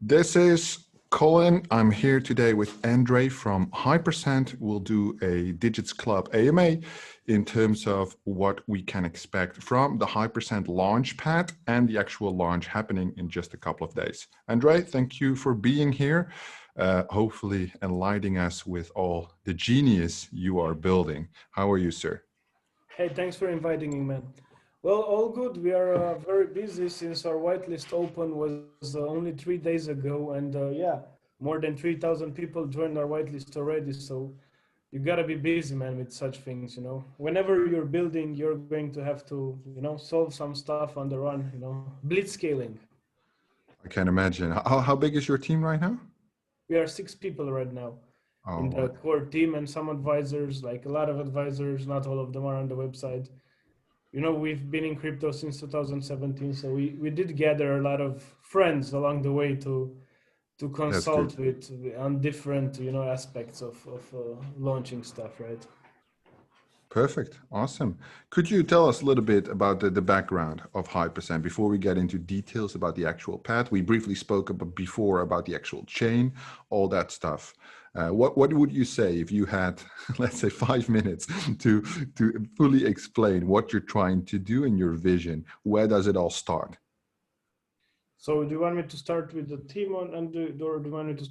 This is Colin. I'm here today with Andre from Hypercent. We'll do a Digits Club AMA in terms of what we can expect from the Hypercent Launchpad and the actual launch happening in just a couple of days. Andre, thank you for being here, hopefully enlightening us with all the genius you are building. How are you, sir? Hey, thanks for inviting me, man. Well, all good. We are very busy since our whitelist open was only 3 days ago, and yeah, more than 3,000 people joined our whitelist already. So you gotta be busy, man, with such things. Whenever you're building, you're going to have to, solve some stuff on the run. Blitz scaling. I can imagine. How big is your team right now? We are 6 people right now in Oh, the core team, and some advisors, like a lot of advisors. Not all of them are on the website. We've been in crypto since 2017, so we did gather a lot of friends along the way to that's good. consult with on different aspects of launching stuff, right? Perfect. Awesome. Could you tell us a little bit about the background of Hypercent before we get into details about the actual path? We briefly spoke about before about the actual chain, all that stuff. What would you say if you had, let's say, 5 minutes to fully explain what you're trying to do in your vision? Where does it all start? So do you want me to start with the team or do you want me to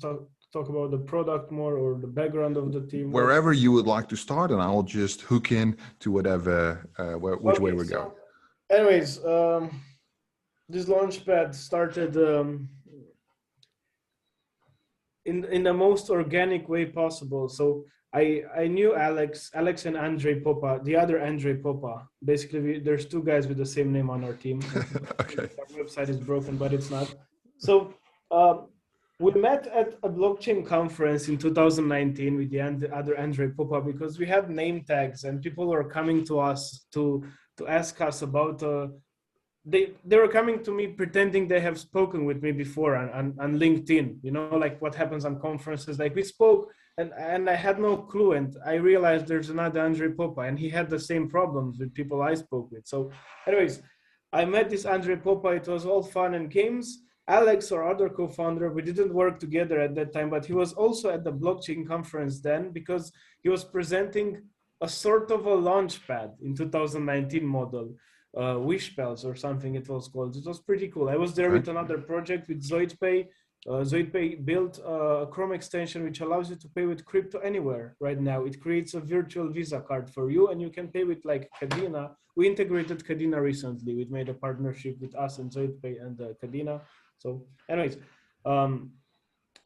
talk about the product more or the background of the team? Wherever you would like to start, and I'll just hook in to whatever, which way Okay, we go. so anyways, this launchpad started in the most organic way possible. So I knew Alex and Andre Popa, the other Andre Popa. Basically, there's two guys with the same name on our team. Okay. Our website is broken, but it's not. So um, we met at a blockchain conference in 2019 with the other Andre Popa because we had name tags and people were coming to us to ask us about they were coming to me pretending they have spoken with me before on LinkedIn, like what happens on conferences. Like we spoke and I had no clue. And I realized there's another Andre Popa and he had the same problems with people I spoke with. So anyways, I met this Andre Popa. It was all fun and games. Alex, our other co-founder, we didn't work together at that time, but he was also at the blockchain conference then because he was presenting a sort of a launch pad in 2019 model, Wishpels or something it was called. It was pretty cool. I was there Right. with another project with ZoidPay. ZoidPay built a Chrome extension which allows you to pay with crypto anywhere right now. It creates a virtual Visa card for you and you can pay with like Kadena. We integrated Kadena recently. We made a partnership with us and ZoidPay and Kadena. So anyways, um,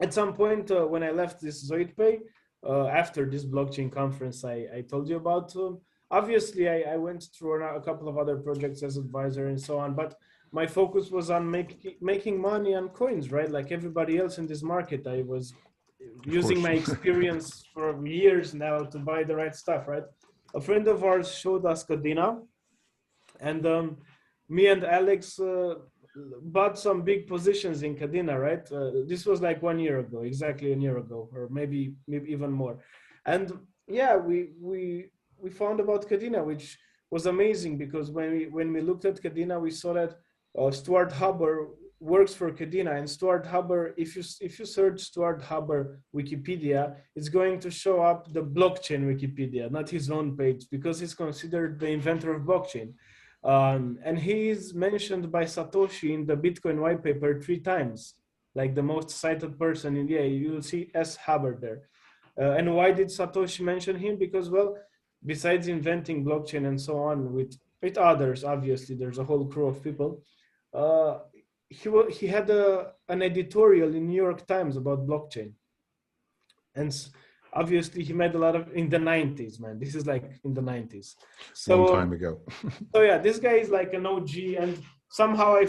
at some point when I left this ZoidPay, after this blockchain conference I told you about, obviously I went through a couple of other projects as advisor and so on, but my focus was on making money on coins, right? Like everybody else in this market, I was Of using course. my experience for years now to buy the right stuff, right? A friend of ours showed us Kadena, and me and Alex bought some big positions in Kadena, right? This was like 1 year ago, exactly a year ago, or maybe even more. And yeah, we found about Kadena, which was amazing because when we looked at Kadena, we saw that Stuart Haber works for Kadena, and Stuart Haber, if you search Stuart Haber Wikipedia, it's going to show up the blockchain Wikipedia, not his own page, because he's considered the inventor of blockchain. And he is mentioned by Satoshi in the Bitcoin white paper 3 times, like the most cited person in, yeah, you'll see S. Haber there. And why did Satoshi mention him? Because, well, besides inventing blockchain and so on with others, obviously, there's a whole crew of people. Uh, he had an editorial in New York Times about blockchain. And obviously, he made a lot of in the 90s, man. This is like in the 90s. Long So time ago. so yeah, this guy is like an OG, and somehow uh,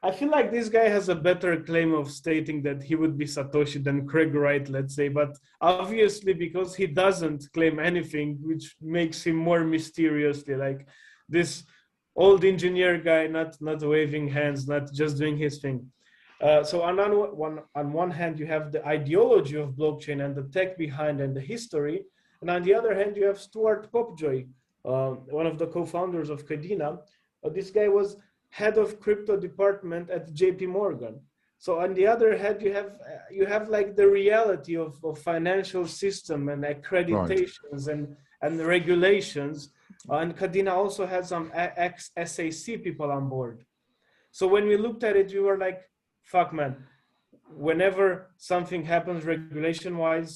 I feel like this guy has a better claim of stating that he would be Satoshi than Craig Wright, let's say. But obviously, because he doesn't claim anything, which makes him more mysteriously like this old engineer guy, not waving hands, not just doing his thing. So on one hand, you have the ideology of blockchain and the tech behind and the history, and on the other hand, you have Stuart Popjoy, one of the co-founders of Kadena. This guy was head of crypto department at JP Morgan. So on the other hand, you have like the reality of financial system and Right. accreditations and the regulations. And Kadena also had some ex-SAC people on board. So when we looked at it, we were like, fuck, man, whenever something happens regulation-wise,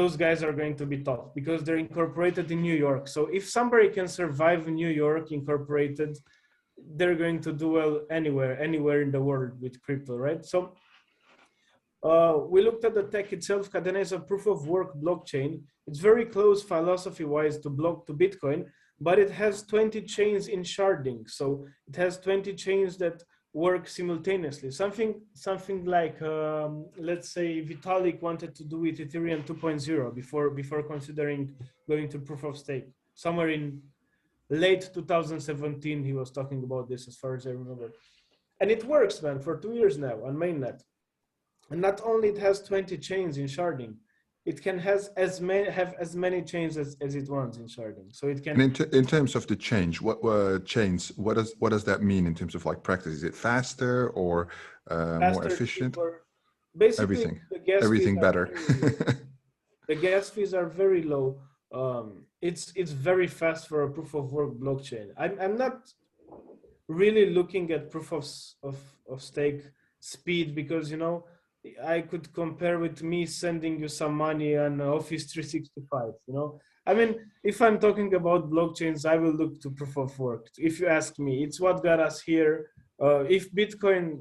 those guys are going to be tough because they're incorporated in New York. So if somebody can survive in New York incorporated, they're going to do well anywhere in the world with crypto, right? So we looked at the tech itself. Kadena is a proof of work blockchain. It's very close philosophy-wise to Bitcoin, but it has 20 chains in sharding. So it has 20 chains that work simultaneously. Something like, let's say Vitalik wanted to do with Ethereum 2.0 before considering going to proof of stake. Somewhere in late 2017, he was talking about this, as far as I remember. And it works, man, for 2 years now on mainnet. And not only it has 20 chains in sharding, it can have as many chains as it wants in sharding. So it can. And in terms of the change, what what does that mean in terms of like practice? Is it faster or more efficient? Cheaper. Basically, Everything. the gas Everything fees better. the gas fees are very low. It's very fast for a proof of work blockchain. I'm not really looking at proof of stake speed because, you know, I could compare with me sending you some money on Office 365, you know. I mean, if I'm talking about blockchains, I will look to proof of work. If you ask me, it's what got us here. If Bitcoin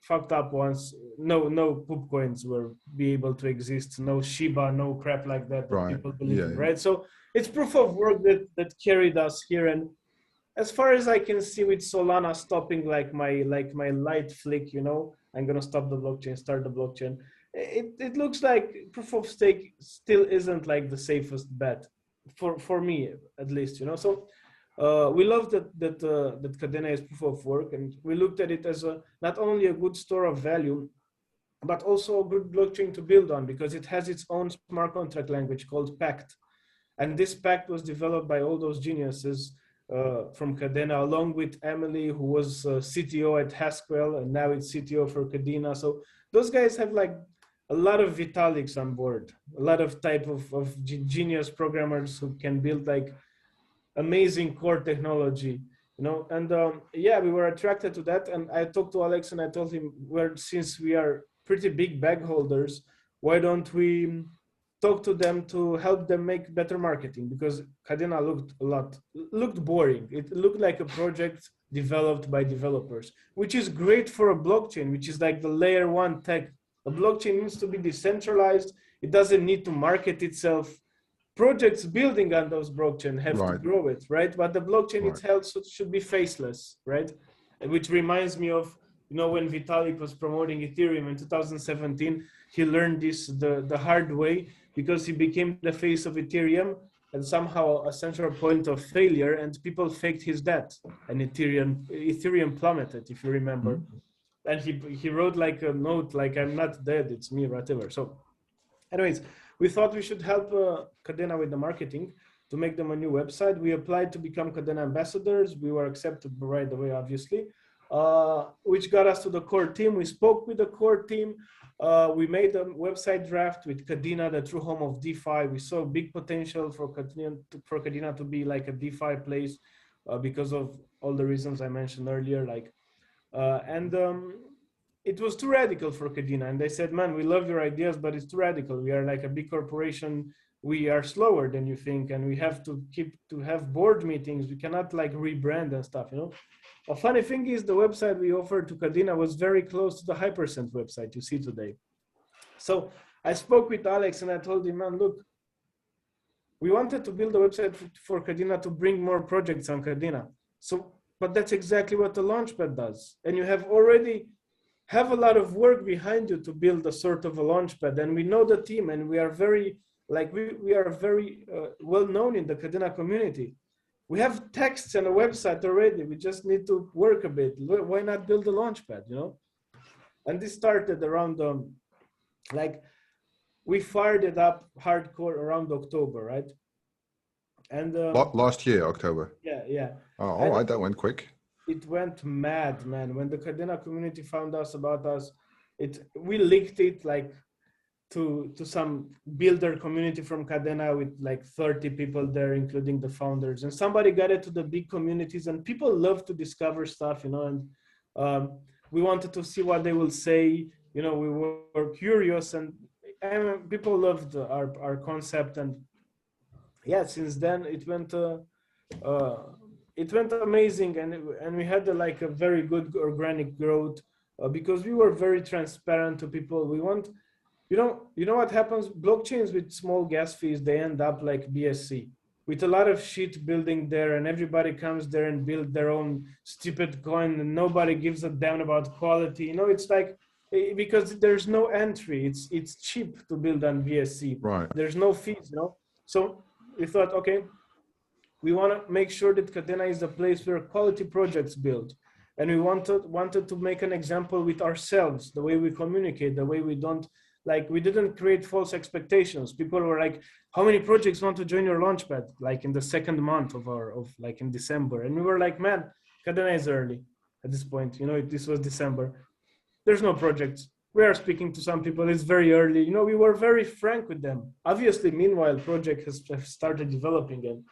fucked up once, no poop coins will be able to exist. No Shiba, no crap like that Right. people believe in, Yeah. right? So it's proof of work that carried us here. And as far as I can see with Solana stopping like my light flick, you know, I'm gonna stop the blockchain, start the blockchain. It looks like proof of stake still isn't like the safest bet for me at least, you know. So we love that Kadena is proof of work, and we looked at it as not only a good store of value, but also a good blockchain to build on because it has its own smart contract language called Pact, and this Pact was developed by all those geniuses from Kadena, along with Emily, who was CTO at Hasquell, and now it's CTO for Kadena. So those guys have like a lot of Vitaliks on board, a lot of type of genius programmers who can build like amazing core technology, you know. And yeah, we were attracted to that. And I talked to Alex and I told him, well, since we are pretty big bag holders, why don't we talk to them to help them make better marketing? Because Kadena looked boring. It looked like a project developed by developers, which is great for a blockchain, which is like the layer one tech. A blockchain needs to be decentralized. It doesn't need to market itself. Projects building on those blockchain have to grow it, right? But the blockchain itself should be faceless, right? Which reminds me of, you know, when Vitalik was promoting Ethereum in 2017, he learned this the hard way because he became the face of Ethereum and somehow a central point of failure, and people faked his death, and Ethereum plummeted, if you remember. And he wrote like a note like, I'm not dead, it's me, whatever. So anyways, we thought we should help Kadena with the marketing to make them a new website. We applied to become Kadena ambassadors. We were accepted right away, obviously, which got us to the core team. We spoke with the core team. We made a website draft with Kadena, the true home of DeFi. We saw big potential for Kadena to be like a DeFi place because of all the reasons I mentioned earlier. Like, it was too radical for Kadena, and they said, man, we love your ideas, but it's too radical. We are like a big corporation. We are slower than you think, and we have to have board meetings. We cannot like rebrand and stuff, you know. A funny thing is the website we offered to Kadena was very close to the Hypercent website you see today. So I spoke with Alex and I told him, man, look, we wanted to build a website for Kadena to bring more projects on Kadena. So, but that's exactly what the Launchpad does. And you have already have a lot of work behind you to build a sort of a Launchpad. And we know the team, and we are very, like, we are very well known in the Kadena community. We have texts and a website already. We just need to work a bit. Why not build a Launchpad, you know? And this started around, like, we fired it up hardcore around October, right? And last year, October. yeah. Oh, all right, that went quick. it went mad, man. When the Kadena community found us about us, we leaked it like to some builder community from Kadena with like 30 people there, including the founders. And somebody got it to the big communities, and people love to discover stuff, and we wanted to see what they will say. We were curious, and people loved our concept. And yeah, since then uh, it went amazing, and we had like a very good organic growth because we were very transparent to people. We want what happens? Blockchains with small gas fees, they end up like BSC with a lot of shit building there, and everybody comes there and build their own stupid coin, and nobody gives a damn about quality. It's like because there's no entry. It's cheap to build on BSC. Right. There's no fees. So we thought, okay, we want to make sure that Kadena is a place where quality projects build. And we wanted to make an example with ourselves, the way we communicate, the way we don't, like, we didn't create false expectations. People were like, how many projects want to join your launchpad? Like in the second month of like in December. And we were like, man, Kadena is early at this point. This was December. There's no projects. We are speaking to some people. It's very early. We were very frank with them. Obviously, meanwhile, project has started developing, and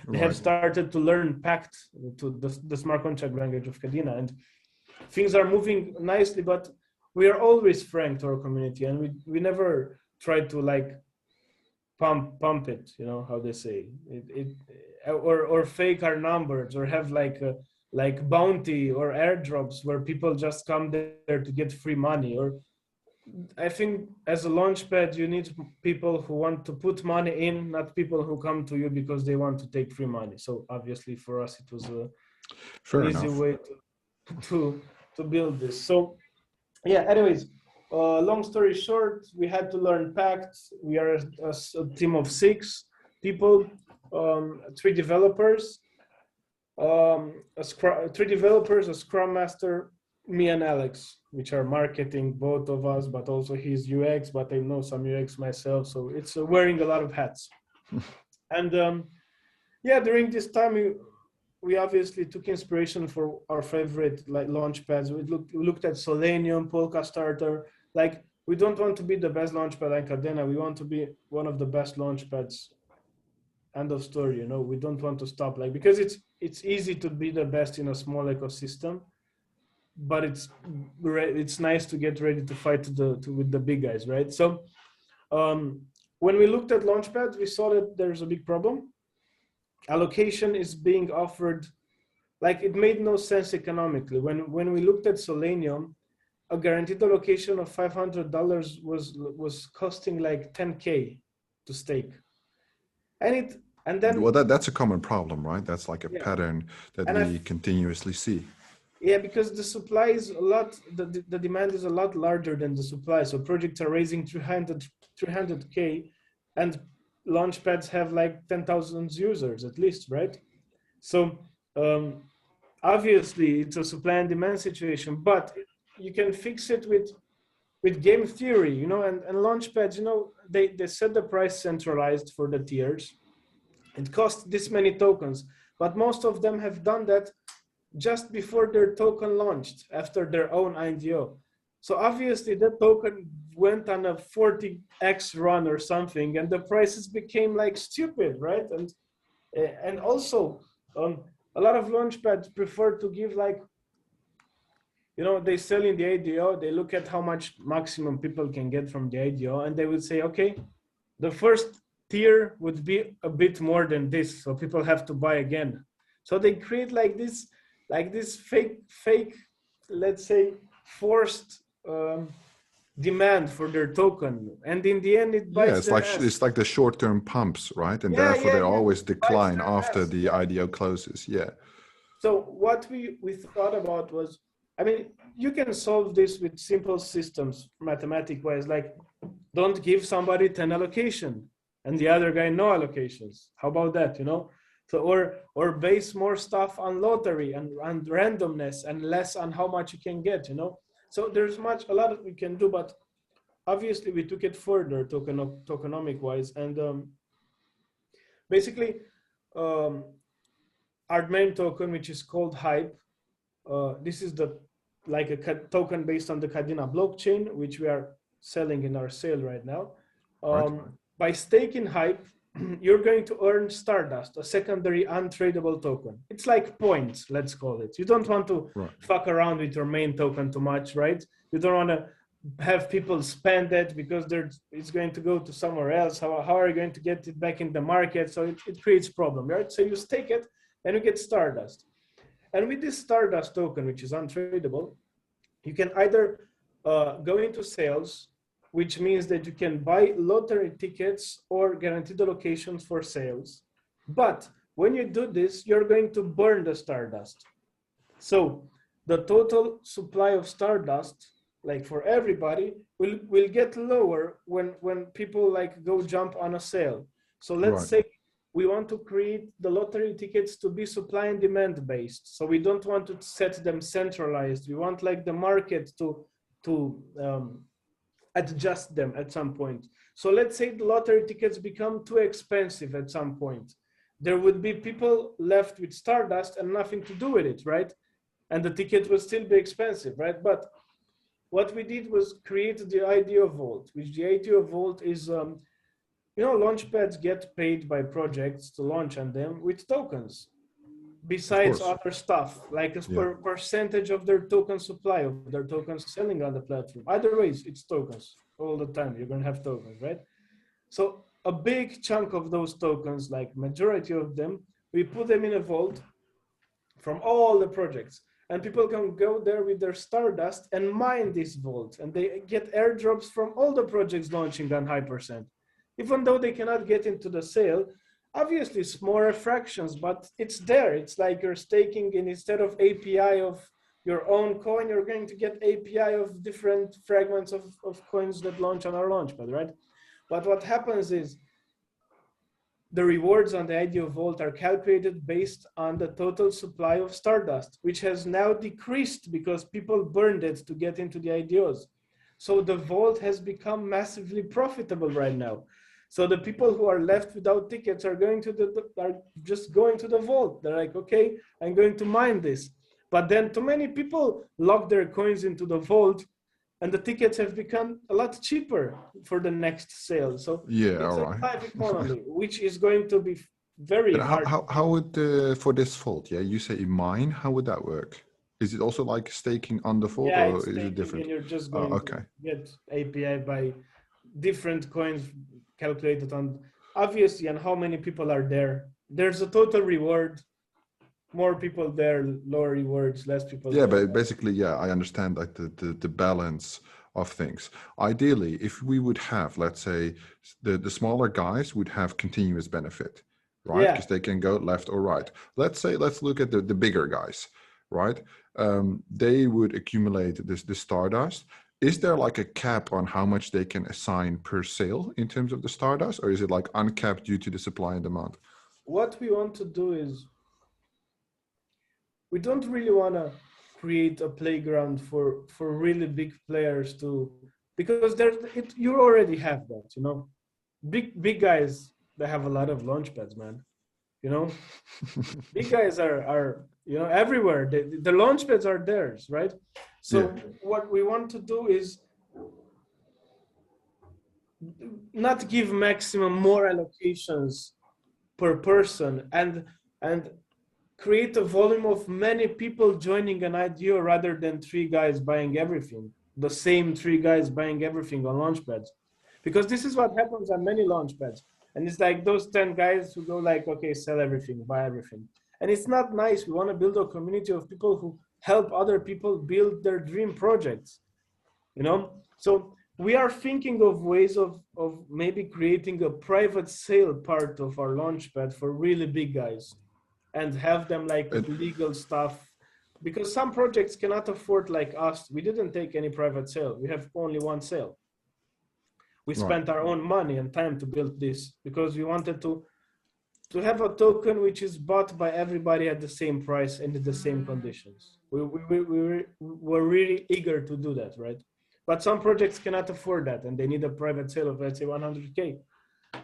they have started to learn Pact, to the smart contract language of Kadena, and things are moving nicely. But we are always frank to our community, and we never try to like pump it. How they say it or fake our numbers, or have like bounty or airdrops where people just come there to get free money. Or I think as a launchpad, you need people who want to put money in, not people who come to you because they want to take free money. So obviously for us, it was an easy way to build this. So yeah, anyways, long story short, we had to learn Pact. We are a team of 6 people, 3 developers, 3 developers, a Scrum Master, me and Alex, which are marketing, both of us, but also he's UX, but I know some UX myself. So it's wearing a lot of hats. And yeah, during this time, we obviously took inspiration for our favorite like launchpads. We looked at Selenium, Polka Starter. Like, we don't want to be the best launchpad like Kadena. We want to be one of the best launchpads. End of story. We don't want to stop, like, because it's easy to be the best in a small ecosystem, but it's nice to get ready to fight with the big guys, right? So when we looked at launchpads, we saw that there's a big problem. Allocation is being offered, like, it made no sense economically. When we looked at Selenium, a guaranteed allocation of $500 was costing like 10K to stake. And then well, that's a common problem, right? That's like a pattern that we continuously see. Yeah, because the supply is a lot, the demand is a lot larger than the supply. So projects are raising 300K, and launchpads have like 10,000 users at least, right? So obviously it's a supply and demand situation, but you can fix it with game theory, and launchpads, they set the price centralized for the tiers. It costs this many tokens, but most of them have done that just before their token launched, after their own IDO. So obviously that token went on a 40x run or something, and the prices became like stupid, right? And also a lot of launchpads prefer to give like, they sell in the IDO, they look at how much maximum people can get from the IDO, and they would say, okay, the first tier would be a bit more than this, so people have to buy again. So they create like this fake, let's say, forced demand for their token, and in the end it bites their ass. It's like the short-term pumps, right? And therefore they always decline after the IDO closes. Yeah. So what we thought about was, I mean, you can solve this with simple systems, mathematic wise, like don't give somebody 10 allocation and the other guy no allocations. How about that, So or base more stuff on lottery and randomness and less on how much you can get, So there's a lot that we can do, but obviously we took it further tokenomic wise, and basically our main token, which is called Hype, This is the like a token based on the Kadena blockchain, which we are selling in our sale right now. Right. By staking Hype, you're going to earn Stardust, a secondary untradeable token. It's like points, let's call it. You don't want to fuck around with your main token too much, right? You don't want to have people spend it because it's going to go to somewhere else. How are you going to get it back in the market? So it creates problem, right? So you stake it and you get Stardust. And with this Stardust token, which is untradeable, you can either go into sales, which means that you can buy lottery tickets or guaranteed allocations for sales. But when you do this, you're going to burn the Stardust. So the total supply of Stardust, like for everybody, will get lower when people like go jump on a sale. So let's say we want to create the lottery tickets to be supply and demand based. So we don't want to set them centralized. We want like the market to adjust them at some point. So let's say the lottery tickets become too expensive at some point. There would be people left with Stardust and nothing to do with it, right? And the ticket will still be expensive, right? But what we did was create the IDO Vault, which the IDO Vault is, launchpads get paid by projects to launch on them with tokens. Besides other stuff, like a percentage of their token supply, of their tokens selling on the platform. Either ways, it's tokens all the time. You're going to have tokens, right? So a big chunk of those tokens, like majority of them, we put them in a vault from all the projects. And people can go there with their Stardust and mine this vault. And they get airdrops from all the projects launching on Hypercent. Even though they cannot get into the sale, obviously smaller fractions, but it's there. It's like you're staking in, instead of API of your own coin, you're going to get API of different fragments of coins that launch on our launchpad, right? But what happens is the rewards on the IDO Vault are calculated based on the total supply of Stardust, which has now decreased because people burned it to get into the IDOs. So the Vault has become massively profitable right now. So the people who are left without tickets are just going to the Vault. They're like, okay, I'm going to mine this. But then too many people lock their coins into the Vault, and the tickets have become a lot cheaper for the next sale. So it's a live economy, which is going to be very hard. How would for this Vault? Yeah, you say mine. How would that work? Is it also like staking on the Vault, or is it different? And you're just going to get API by different coins calculated on, obviously, and how many people are there. There's a total reward. More people there, lower rewards, less people. Yeah, but basically, I understand like the balance of things. Ideally, if we would have, let's say, the smaller guys would have continuous benefit, right? Because they can go left or right. Let's look at the bigger guys, right? They would accumulate the Stardust. Is there like a cap on how much they can assign per sale in terms of the Stardust, or is it like uncapped due to the supply and demand? What we want to do is, we don't really want to create a playground for really big players to, because you already have that, big guys, they have a lot of launchpads, man. Big guys are everywhere. The launchpads are theirs, right? So what we want to do is not give maximum more allocations per person and create a volume of many people joining an IDO rather than 3 guys buying everything, the same 3 guys buying everything on launchpads. Because this is what happens on many launchpads. And it's like those 10 guys who go like, okay, sell everything, buy everything. And it's not nice. We want to build a community of people who help other people build their dream projects, So we are thinking of ways of maybe creating a private sale part of our launchpad for really big guys and have them like legal stuff, because some projects cannot afford like us. We didn't take any private sale. We have only one sale. We spent our own money and time to build this because we wanted to have a token which is bought by everybody at the same price and in the same conditions. We were really eager to do that, right? But some projects cannot afford that and they need a private sale of, let's say, 100K.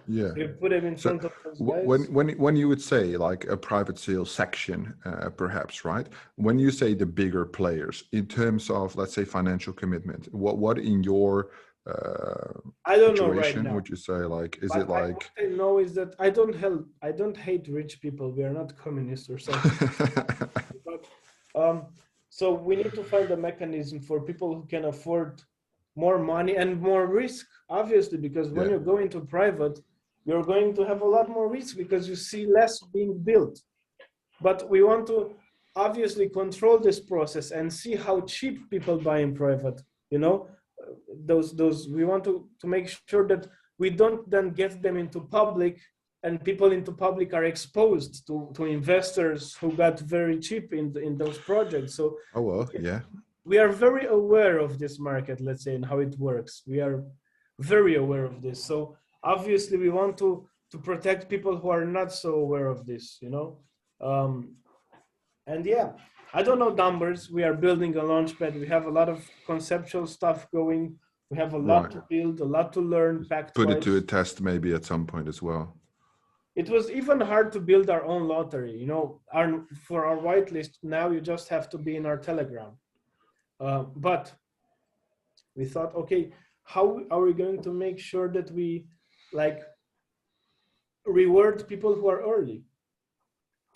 Yeah. We put them in So front of those guys. when you would say like a private sales section, perhaps, right? When you say the bigger players in terms of, let's say, financial commitment, what in your I don't know right situation now. would you say, like, is it But like what I know is that I don't hate rich people. We are not communists or something. But so we need to find a mechanism for people who can afford more money and more risk, obviously, because when yeah, you go into private, you're going to have a lot more risk because you see less being built. But we want to obviously control this process and see how cheap people buy in private. You know, those we want to make sure that we don't then get them into public, and people into public are exposed to investors who got very cheap in those projects. So oh well, yeah, we are very aware of this market, let's say, and how it works. We are very aware of this. So obviously we want to protect people who are not so aware of this, you know. um, and yeah, I don't know numbers. We are building a launchpad. We have a lot of conceptual stuff going. We have a lot right. to build, a lot to learn pact Put it to a wise. test maybe at some point as well. It was even hard to build our own lottery. You know, for our whitelist, now you just have to be in our Telegram. But we thought, okay, how are we going to make sure that we like reward people who are early?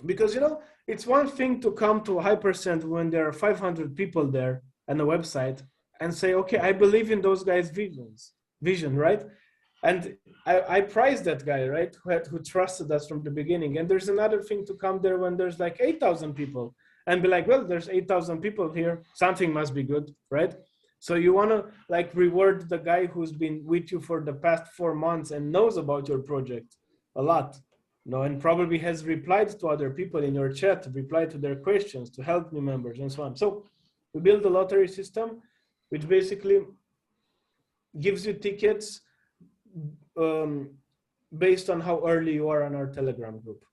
Because, you know, it's one thing to come to Hypercent when there are 500 people there and a website and say, okay, I believe in those guys' vision, right? And I prize that guy, right? Who trusted us from the beginning. And there's another thing to come there when there's like 8,000 people and be like, well, there's 8,000 people here. Something must be good, right? So you want to like reward the guy who's been with you for the past 4 months and knows about your project a lot, you know, and probably has replied to other people in your chat, replied to their questions, to help new members and so on. So we build a lottery system, which basically gives you tickets um, based on how early you are on our Telegram group.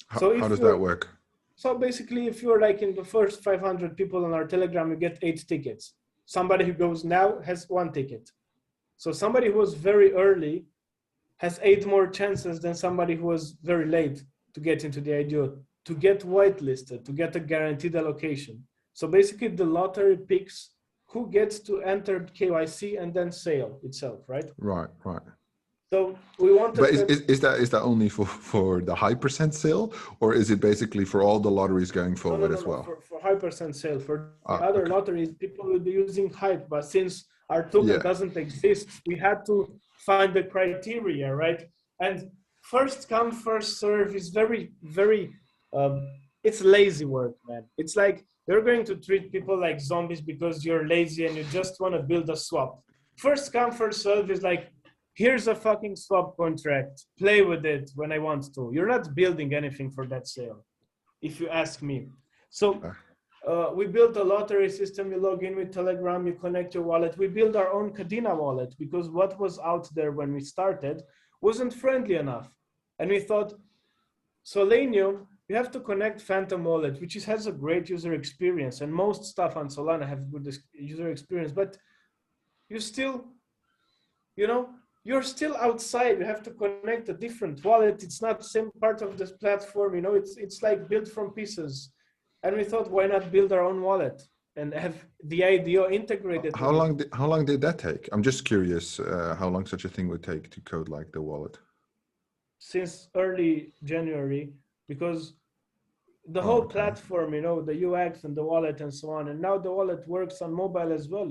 How does that work? So basically, if you're like in the first 500 people on our Telegram, you get 8 tickets. Somebody who goes now has 1 ticket. So somebody who was very early has 8 more chances than somebody who was very late to get into the IDO, to get whitelisted, to get a guaranteed allocation. So basically, the lottery picks who gets to enter KYC and then sale itself, right? Right. So we wanted. But is that only for the Hypercent sale, or is it basically for all the lotteries going forward as well? For Hypercent sale. For the other lotteries, people will be using Hype, but since our token doesn't exist, we had to find the criteria, right? And first come, first serve is very, very. It's lazy work, man. It's like you're going to treat people like zombies because you're lazy and you just want to build a swap. First come, first serve is like, here's a fucking swap contract. Play with it when I want to. You're not building anything for that sale, if you ask me. So we built a lottery system. You log in with Telegram, you connect your wallet. We built our own Kadena wallet because what was out there when we started wasn't friendly enough. And we thought, Solanium, you have to connect Phantom Wallet, which has a great user experience. And most stuff on Solana have good user experience, but you still, you know, you're still outside. You have to connect a different wallet. It's not the same part of this platform. You know, it's like built from pieces. And we thought, why not build our own wallet and have the IDO integrated? How long did that take? I'm just curious how long such a thing would take to code like the wallet. Since early January, because the whole platform, you know, the UX and the wallet and so on. And now the wallet works on mobile as well.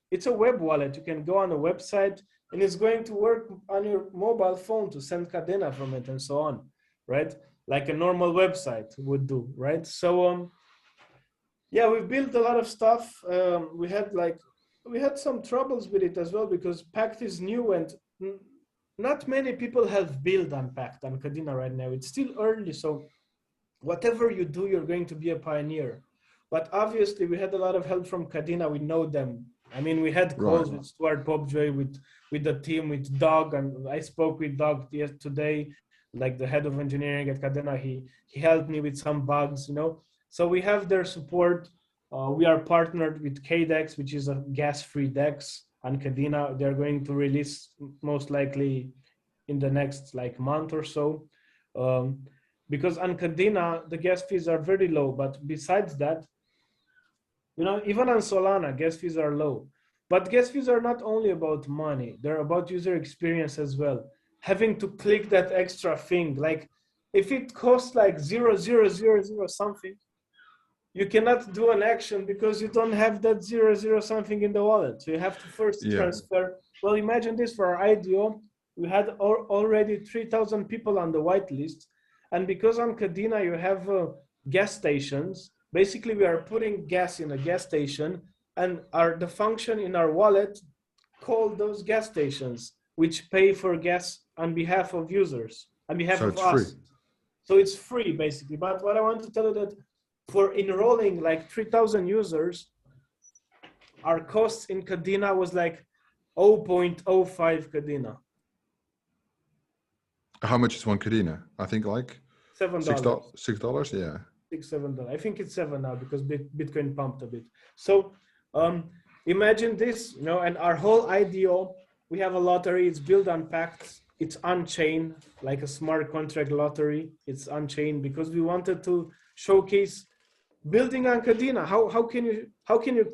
It's a web wallet. You can go on a website and it's going to work on your mobile phone to send Kadena from it and so on, right? Like a normal website would do, right? So, yeah, we built a lot of stuff. We had some troubles with it as well because Pact is new and not many people have built on Pact on Kadena right now. It's still early, so whatever you do, you're going to be a pioneer. But obviously, we had a lot of help from Kadena. We know them. I mean, we had calls with Stuart Popjoy, with the team, with Doug, and I spoke with Doug today, like the head of engineering at Kadena. He helped me with some bugs, you know. So we have their support. We are partnered with KDEX, which is a gas-free DEX. and Kadena. They're going to release most likely in the next like month or so. Because on Kadena, the gas fees are very low, but besides that, you know, even on Solana, gas fees are low. But gas fees are not only about money, they're about user experience as well. Having to click that extra thing, like if it costs like 0.0000 something, you cannot do an action because you don't have that 0.00 something in the wallet. So you have to first transfer. Well, imagine this for our IDO. We had already 3,000 people on the whitelist. And because on Kadena you have gas stations, basically we are putting gas in a gas station, and the function in our wallet called those gas stations, which pay for gas on behalf of users, on behalf of us. Free. So it's free basically. But what I want to tell you that for enrolling like 3,000 users, our costs in Kadena was like 0.05 Kadena. How much is one Kadena? I think like $7. $6, yeah. $7. I think it's $7 now because Bitcoin pumped a bit. So imagine this, you know, and our whole IDO, we have a lottery. It's built on pacts. It's on-chain, like a smart contract lottery. It's on-chain because we wanted to showcase building on Kadena. How can you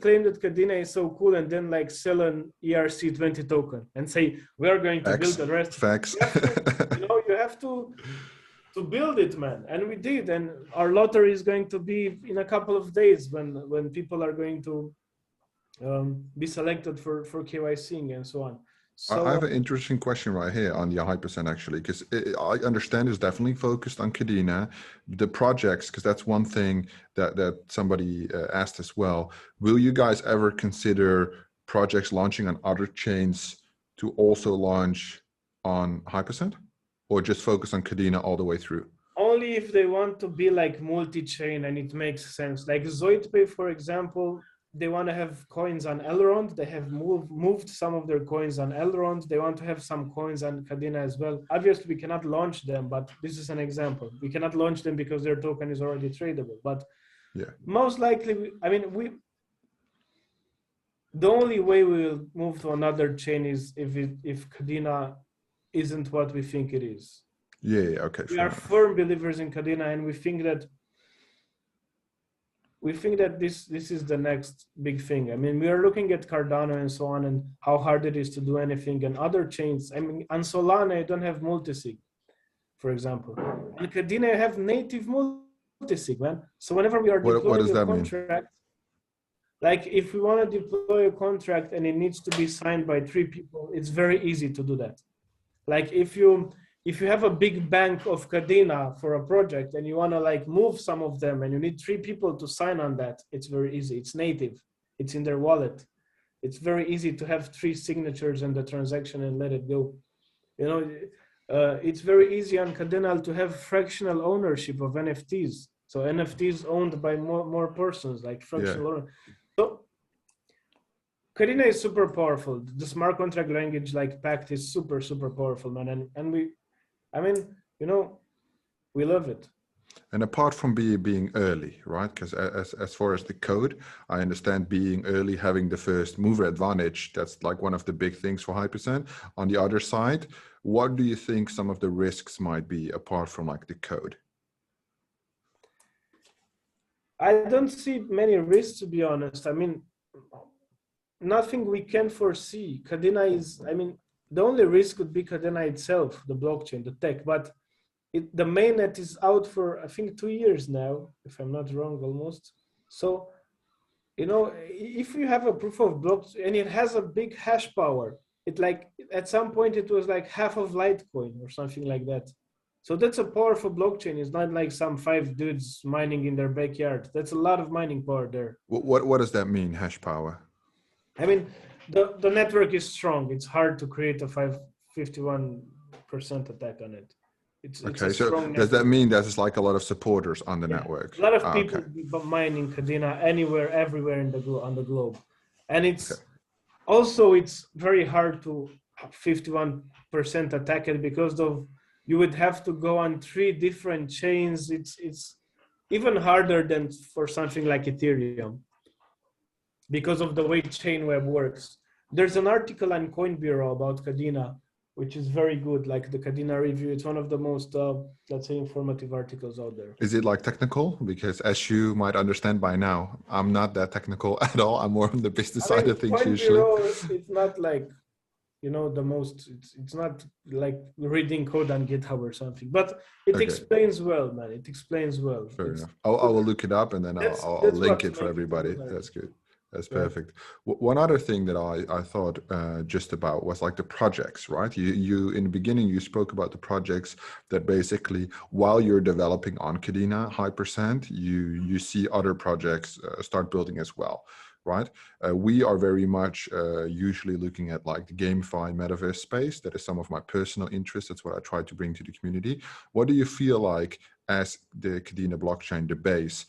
claim that Kadena is so cool and then like sell an ERC20 token and say we are going to build the rest? Facts. You have to build it, man, and we did. And our lottery is going to be in a couple of days when people are going to be selected for KYCing and so on. So I have an interesting question right here on the Hypercent actually, because I understand it's definitely focused on Kadena, the projects, because that's one thing that somebody asked as well. Will you guys ever consider projects launching on other chains to also launch on Hypercent, or just focus on Kadena all the way through? Only if they want to be like multi-chain and it makes sense. Like ZoidPay, for example, they want to have coins on Elrond. They have moved some of their coins on Elrond. They want to have some coins on Kadena as well. Obviously, we cannot launch them, but this is an example. We cannot launch them because their token is already tradable. But yeah, most likely, the only way we will move to another chain is if Kadena isn't what we think it is. Yeah, okay. We are firm believers in Kadena, and we think that this is the next big thing. I mean, we are looking at Cardano and so on, and how hard it is to do anything, and other chains. I mean, on Solana, you don't have multisig, for example. On Kadena, you have native multisig, man. So whenever we are deploying a contract, like if we want to deploy a contract and it needs to be signed by 3 people, it's very easy to do that. Like if you have a big bank of Kadena for a project and you want to like move some of them and you need 3 people to sign on that, it's very easy. It's native. It's in their wallet. It's very easy to have 3 signatures in the transaction and let it go. You know, it's very easy on Kadena to have fractional ownership of NFTs. So NFTs owned by more persons, like fractional ownership. So Kadena is super powerful. The smart contract language like Pact is super, super powerful, man. And we, I mean, you know, we love it. And apart from being early, right? Because as far as the code, I understand being early, having the first mover advantage, that's like one of the big things for Hypercent. On the other side, what do you think some of the risks might be apart from like the code? I don't see many risks, to be honest. I mean, nothing we can foresee. Kadena is, I mean, the only risk would be Kadena itself, the blockchain, the tech. But the mainnet is out for, I think, 2 years now, if I'm not wrong, almost. So, you know, if you have a proof of block and it has a big hash power, it like, at some point it was like half of Litecoin or something like that. So that's a powerful blockchain. It's not like some 5 dudes mining in their backyard. That's a lot of mining power there. What does that mean, hash power? I mean, the network is strong. It's hard to create a 51% attack on it. It's okay, so does that mean there's like a lot of supporters on the network? A lot of people mining Kadena anywhere, everywhere on the globe. And it's also, it's very hard to 51% attack it because you would have to go on 3 different chains. It's even harder than for something like Ethereum because of the way Chainweb works. there's an article on Coin Bureau about Kadena, which is very good, like the Kadena review. It's one of the most, let's say, informative articles out there. Is it like technical? Because as you might understand by now, I'm not that technical at all. I'm more on the business I side mean, of things Coin usually. Bureau, it's not like, you know, the most, it's not like reading code on GitHub or something, but it Okay, explains well, man. It explains well. fair It's enough. I will look it up and then I'll that's link what it for makes it everybody. important, That's good. That's right? perfect. One other thing that I thought just about was like the projects, right? You in the beginning you spoke about the projects that basically while you're developing on Kadena Hypercent, you see other projects start building as well, right? We are very much usually looking at like the GameFi metaverse space. That is some of my personal interests. That's what I try to bring to the community. What do you feel like as the Kadena blockchain, the base?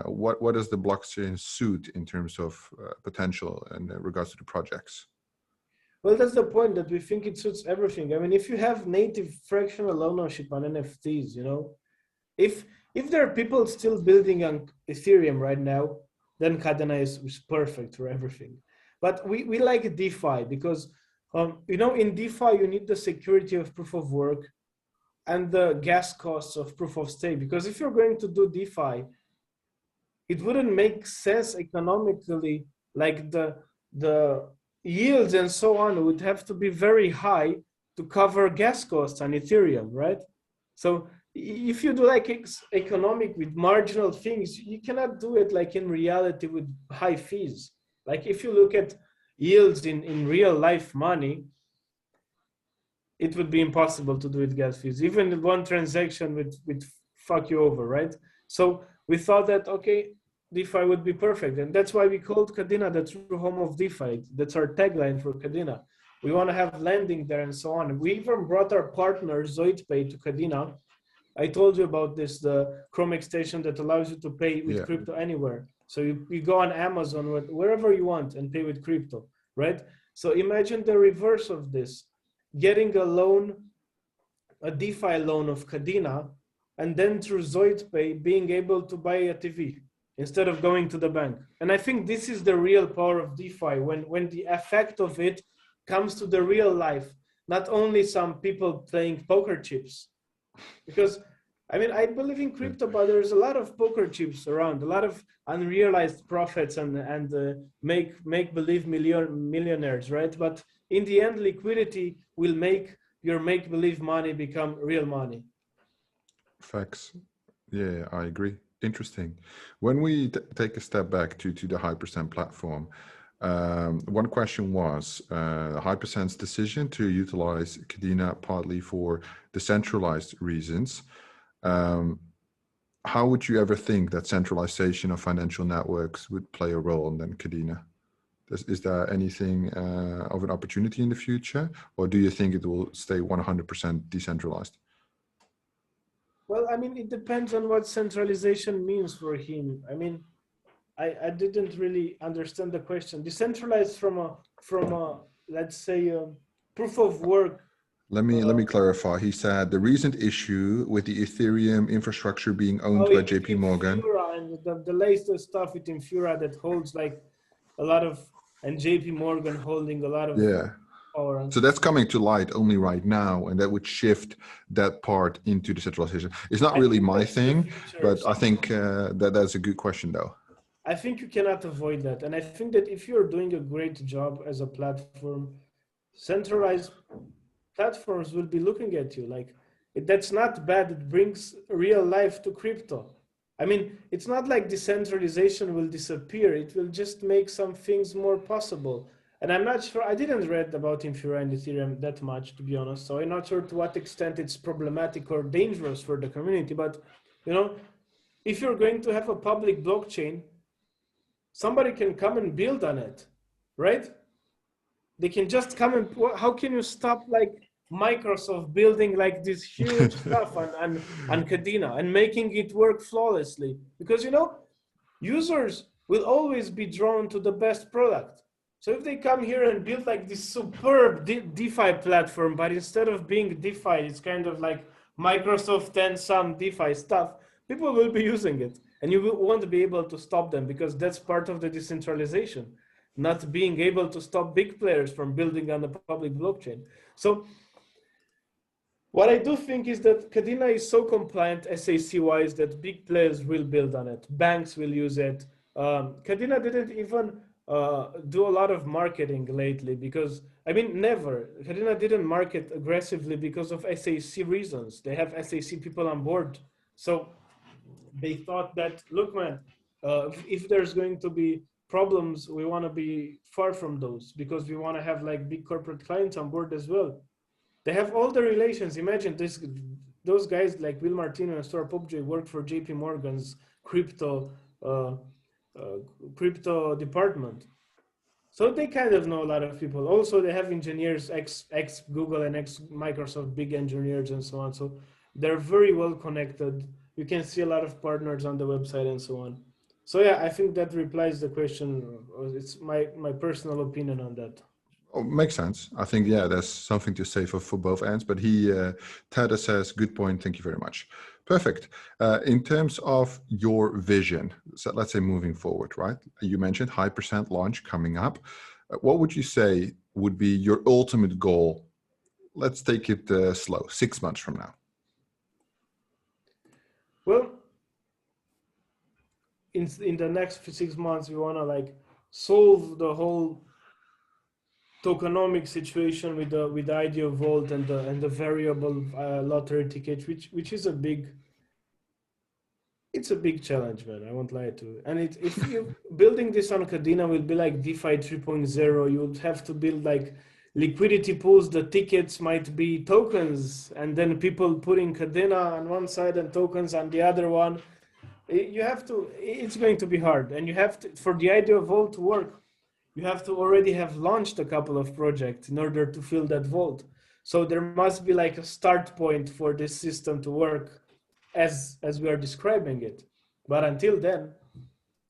What does the blockchain suit in terms of potential in regards to the projects? Well, that's the point, that we think it suits everything. I mean, if you have native fractional ownership on NFTs, you know, if there are people still building on Ethereum right now, then Kadena is perfect for everything. But we like DeFi because, you know, in DeFi, you need the security of proof of work and the gas costs of proof of stake. Because if you're going to do DeFi, it wouldn't make sense economically, like the yields and so on would have to be very high to cover gas costs on Ethereum, right? So if you do like economic with marginal things, you cannot do it like in reality with high fees. Like if you look at yields in real life money, it would be impossible to do with gas fees. Even one transaction would fuck you over, right? So we thought that, okay, DeFi would be perfect. And that's why we called Kadena the true home of DeFi. That's our tagline for Kadena. We want to have lending there and so on. We even brought our partner ZoidPay to Kadena. I told you about this, the Chrome extension that allows you to pay with crypto anywhere. So you go on Amazon, wherever you want, and pay with crypto, right? So imagine the reverse of this, getting a loan, a DeFi loan of Kadena, and then through ZoidPay being able to buy a TV instead of going to the bank. And I think this is the real power of DeFi, when the effect of it comes to the real life, not only some people playing poker chips. Because I mean, I believe in crypto, but there's a lot of poker chips around, a lot of unrealized profits and make believe millionaires, right? But in the end, liquidity will make your make believe money become real money. Facts. Yeah, I agree. Interesting. When we take a step back to the Hypercent platform, one question was Hypercent's decision to utilize Kadena partly for decentralized reasons. How would you ever think that centralization of financial networks would play a role in Kadena? Is there anything of an opportunity in the future, or do you think it will stay 100% decentralized? Well, I mean, it depends on what centralization means for him. I mean, I didn't really understand the question. Decentralized from a let's say proof of work. Let me clarify. He said the recent issue with the Ethereum infrastructure being owned by JP Morgan. Infura and the latest stuff with Infura that holds like a lot of, and JP Morgan holding a lot of power. So that's coming to light only right now, and that would shift that part into decentralization. It's not really my thing, but I think that's a good question though. I think you cannot avoid that. And I think that if you're doing a great job as a platform, centralized platforms will be looking at you like, that's not bad. It brings real life to crypto. I mean, it's not like decentralization will disappear. It will just make some things more possible. And I'm not sure, I didn't read about Infura and Ethereum that much, to be honest. So I'm not sure to what extent it's problematic or dangerous for the community. But, you know, if you're going to have a public blockchain, somebody can come and build on it, right? They can just come and, how can you stop like Microsoft building like this huge stuff on Kadena and making it work flawlessly? Because, you know, users will always be drawn to the best product. So if they come here and build like this superb DeFi platform, but instead of being DeFi, it's kind of like Microsoft and some DeFi stuff, people will be using it. And you won't be able to stop them because that's part of the decentralization. not being able to stop big players from building on the public blockchain. So what I do think is that Kadena is so compliant SAC-wise that big players will build on it. Banks will use it. Kadena didn't even do a lot of marketing lately because, I mean, never. Kadena didn't market aggressively because of SAC reasons. They have SAC people on board. So they thought that, look, man, if there's going to be problems, we want to be far from those because we want to have like big corporate clients on board as well. They have all the relations. Imagine this, those guys like Will Martino and Stora Popj work for JP Morgan's uh, uh, crypto department. So they kind of know a lot of people. Also, they have engineers, ex Google and ex Microsoft, big engineers and so on. So they're very well connected. You can see a lot of partners on the website and so on. So yeah, I think that replies the question. It's my personal opinion on that. Oh, makes sense. I think, yeah, there's something to say for both ends, but Tada says, good point. Thank you very much. Perfect. In terms of your vision, so let's say moving forward, right? You mentioned Hypercent launch coming up. What would you say would be your ultimate goal? Let's take it slow, 6 months from now. Well, in the next 6 months, we want to like solve the whole tokenomic situation with the IDO vault and the variable lottery ticket, which is a big challenge, man. I won't lie to you. And if you building this on Kadena will be like DeFi 3.0, you would have to build like liquidity pools. The tickets might be tokens, and then people putting Kadena on one side and tokens on the other one. You have to. It's going to be hard, and you have to, for the IDO vault to work, you have to already have launched a couple of projects in order to fill that vault. So there must be like a start point for this system to work as we are describing it. But until then,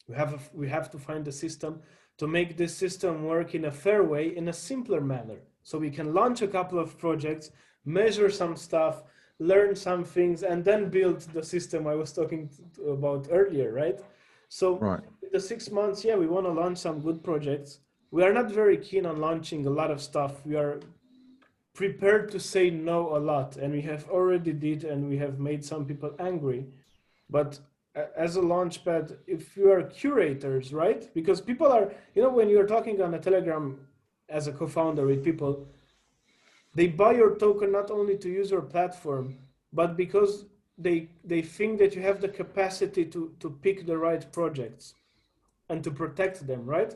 we have to find a system to make this system work in a fair way, in a simpler manner. So we can launch a couple of projects, measure some stuff, learn some things, and then build the system I was talking about earlier, right? So Right. the 6 months, yeah, we want to launch some good projects. We are not very keen on launching a lot of stuff. We are prepared to say no a lot, and we have already did, and we have made some people angry. But as a launchpad, if you are curators, right? Because people are, when you're talking on a Telegram as a co-founder with people, they buy your token not only to use your platform, but because they think that you have the capacity to pick the right projects and to protect them, right?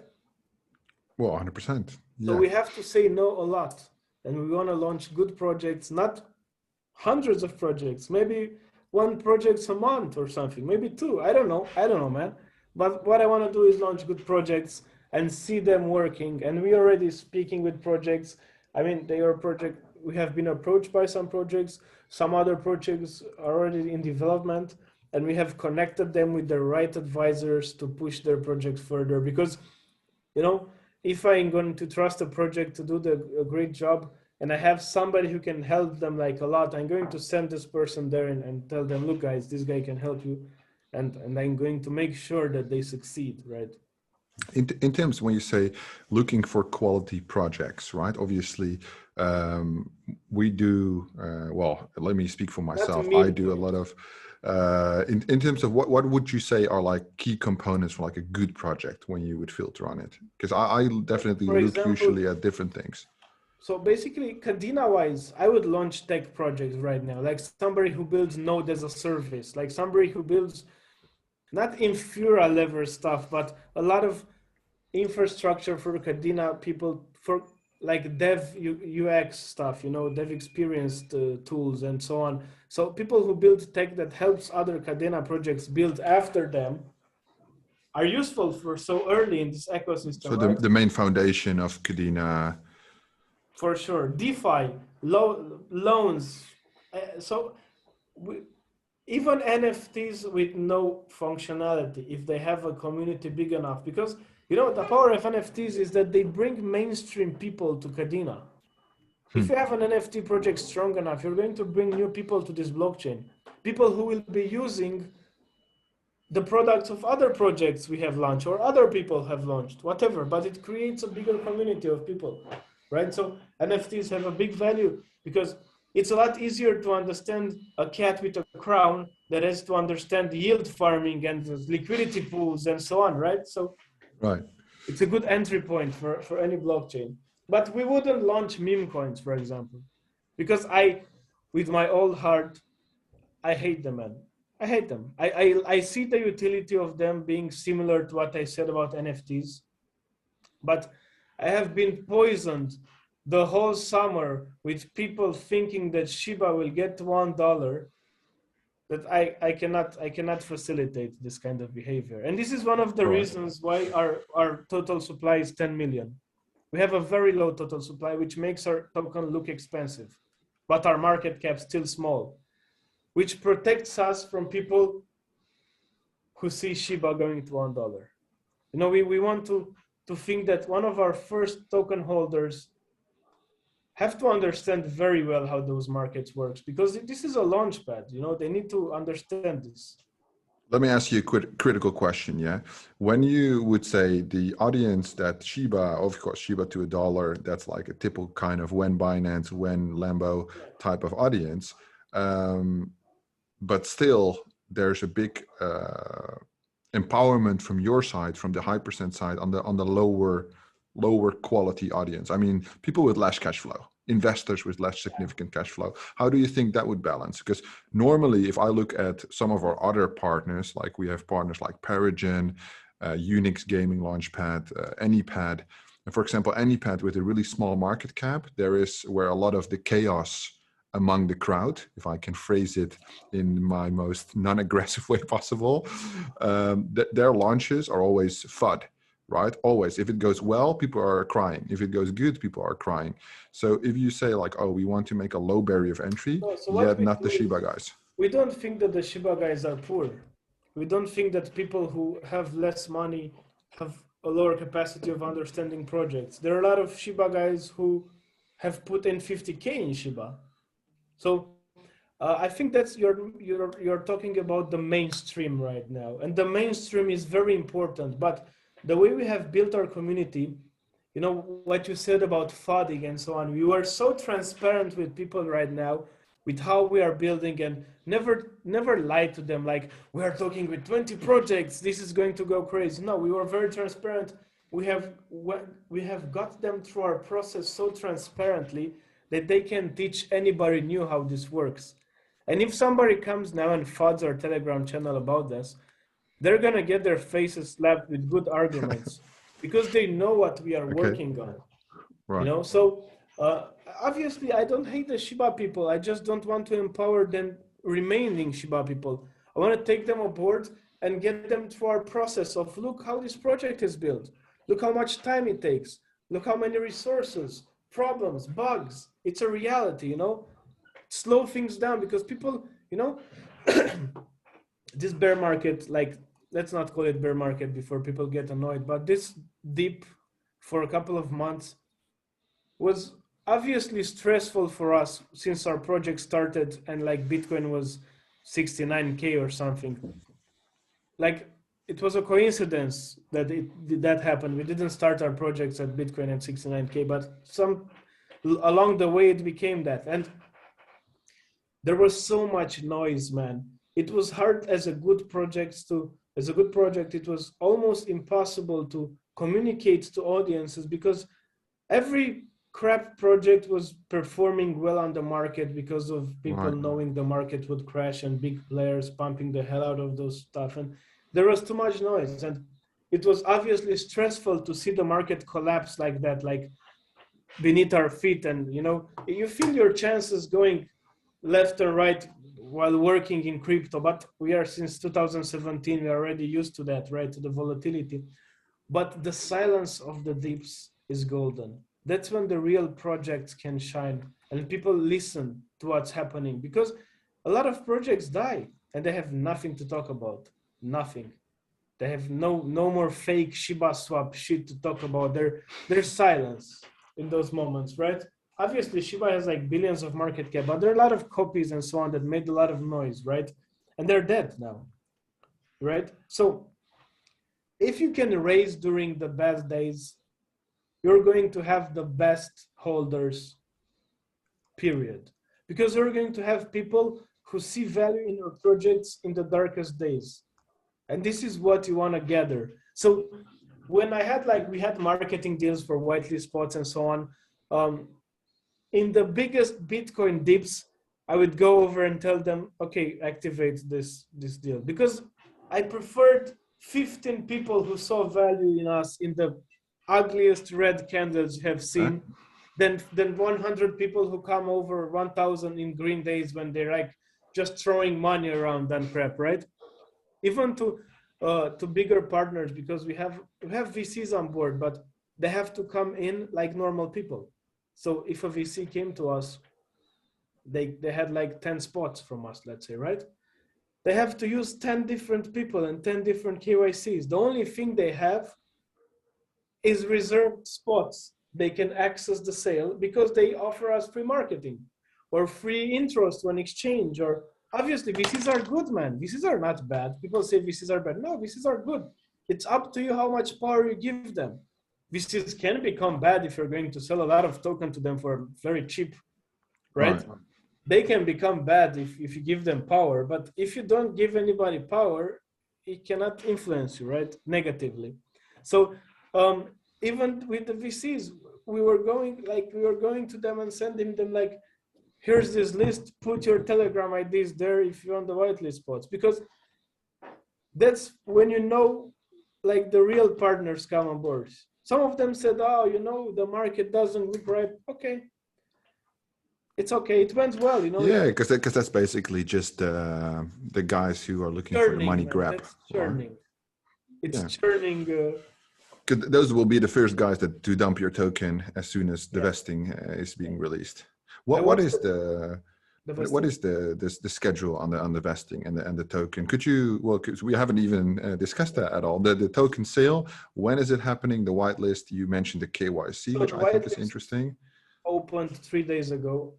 Well, 100%. Yeah. So we have to say no a lot, and we want to launch good projects, not hundreds of projects, maybe one project a month or something, maybe two. I don't know, man. But what I want to do is launch good projects and see them working. And we already speaking with projects. I mean, we have been approached by some projects. Some other projects are already in development, and we have connected them with the right advisors to push their projects further. Because, if I'm going to trust a project to do a great job, and I have somebody who can help them like a lot, I'm going to send this person there and tell them, look, guys, this guy can help you. And I'm going to make sure that they succeed, right? In terms when you say looking for quality projects, right? Obviously, we do, well, let me speak for myself. I do a lot of, in terms of what would you say are like key components for like a good project when you would filter on it? Because I definitely look usually at different things. So basically, Kadena-wise, I would launch tech projects right now, like somebody who builds Node as a service, like somebody who builds not Infura level stuff, but a lot of infrastructure for Kadena people, for like dev UX stuff, dev experience tools and so on. So people who build tech that helps other Kadena projects build after them are useful for so early in this ecosystem. So the main foundation of Kadena. For sure. DeFi, loans. Even NFTs with no functionality, if they have a community big enough, because the power of NFTs is that they bring mainstream people to Kadena. If you have an NFT project strong enough, you're going to bring new people to this blockchain. People who will be using the products of other projects we have launched or other people have launched, whatever, but it creates a bigger community of people, right? So NFTs have a big value because it's a lot easier to understand a cat with a crown that has to understand yield farming and liquidity pools and so on, right? So Right. it's a good entry point for any blockchain. But we wouldn't launch meme coins, for example, because with my old heart, I hate them, man. I hate them. I see the utility of them being similar to what I said about NFTs, but I have been poisoned the whole summer with people thinking that Shiba will get $1, that I cannot facilitate this kind of behavior. And this is one of the Right. reasons why our total supply is 10 million. We have a very low total supply, which makes our token look expensive, but our market cap still small, which protects us from people who see Shiba going to $1. You know, we want to think that one of our first token holders have to understand very well how those markets works, because this is a launch pad. You know, they need to understand this. Let me ask you a critical question. Yeah. When you would say the audience that Shiba, of course, Shiba to $1, that's like a typical kind of when Binance, when Lambo type of audience. But still, there's a big empowerment from your side, from the Hypercent side, on the lower quality audience. I mean, people with less cash flow, investors with less significant cash flow. How do you think that would balance? Because normally, if I look at some of our other partners, like we have partners like Perigen, Unix Gaming Launchpad, Anypad, and for example, Anypad with a really small market cap, there is where a lot of the chaos among the crowd, if I can phrase it in my most non-aggressive way possible, their launches are always FUD, right? Always. If it goes well, people are crying. If it goes good, people are crying. So if you say like, oh, we want to make a low barrier of entry, So yet what we not the do is Shiba guys. we don't think that the Shiba guys are poor. We don't think that people who have less money have a lower capacity of understanding projects. There are a lot of Shiba guys who have put in 50K in Shiba. So I think that's you're talking about the mainstream right now, and the mainstream is very important. But the way we have built our community, you know what you said about FUDing and so on. We were so transparent with people right now, with how we are building, and never lied to them like we are talking with 20 projects. This is going to go crazy. No, we were very transparent. We have got them through our process so transparently that they can teach anybody new how this works. And if somebody comes now and FUDs our Telegram channel about this, they're gonna get their faces slapped with good arguments because they know what we are Okay. working on. Right. You know, so obviously I don't hate the Shiba people. I just don't want to empower them remaining Shiba people. I want to take them aboard and get them through our process of look how this project is built. Look how much time it takes. Look how many resources, problems, bugs. It's a reality, you know. Slow things down because people, you know, this bear market, like, let's not call it bear market before people get annoyed, but this dip for a couple of months was obviously stressful for us since our project started and like Bitcoin was 69K or something. Like, it was a coincidence that that happened. We didn't start our projects at Bitcoin at 69K, but along the way it became that. And there was so much noise, man. It was hard as a good project, it was almost impossible to communicate to audiences because every crap project was performing well on the market because of people knowing the market would crash and big players pumping the hell out of those stuff. And there was too much noise. And it was obviously stressful to see the market collapse like that, like beneath our feet. And, you know, you feel your chances going left and right while working in crypto, but we are since 2017, we're already used to that, right? To the volatility. But the silence of the dips is golden. That's when the real projects can shine and people listen to what's happening, because a lot of projects die and they have nothing to talk about. Nothing. They have no more fake Shiba swap shit to talk about. There's silence in those moments, right? Obviously Shiba has like billions of market cap, but there are a lot of copies and so on that made a lot of noise, right? And they're dead now. right? So if you can raise during the bad days, you're going to have the best holders, period. Because you're going to have people who see value in your projects in the darkest days. And this is what you want to gather. So when I had we had marketing deals for whitelist spots and so on, in the biggest Bitcoin dips, I would go over and tell them, okay, activate this deal. Because I preferred 15 people who saw value in us in the ugliest red candles you have seen than 100 people who come over 1,000 in green days when they're like just throwing money around and crap, right? Even to bigger partners, because we have VCs on board, but they have to come in like normal people. So if a VC came to us, they had like 10 spots from us, let's say, right? They have to use 10 different people and 10 different KYCs. The only thing they have is reserved spots. They can access the sale because they offer us free marketing or free intros to an exchange. Or obviously VCs are good, man. VCs are not bad. People say VCs are bad. No, VCs are good. It's up to you how much power you give them. VCs can become bad if you're going to sell a lot of token to them for very cheap, right? They can become bad if you give them power, but if you don't give anybody power, it cannot influence you, right? Negatively. So even with the VCs, we were going to them and sending them like, here's this list, put your Telegram IDs there if you want the whitelist spots, because that's when you know like the real partners come on board. Some of them said, oh, the market doesn't look right. Okay. It's okay. It went well, Yeah, because that's basically just the guys who are looking for the money grab. That's churning. It's churning. Those will be the first guys to dump your token as soon as the vesting is being released. What is the schedule on the vesting and the token? Could you, because we haven't even discussed that at all. The token sale, when is it happening? The whitelist, you mentioned the KYC, so which I think is interesting. Opened 3 days ago.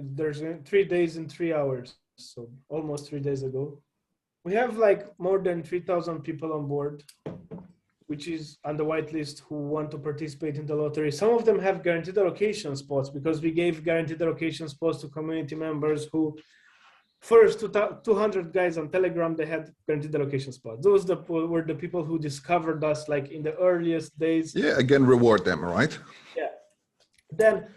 There's 3 days and 3 hours, so almost 3 days ago. We have like more than 3,000 people on board, which is on the whitelist, who want to participate in the lottery. Some of them have guaranteed allocation spots because we gave guaranteed allocation spots to community members who, first 200 guys on Telegram, they had guaranteed allocation spots. Those were the people who discovered us like in the earliest days. Yeah, again, reward them, right? Yeah. Then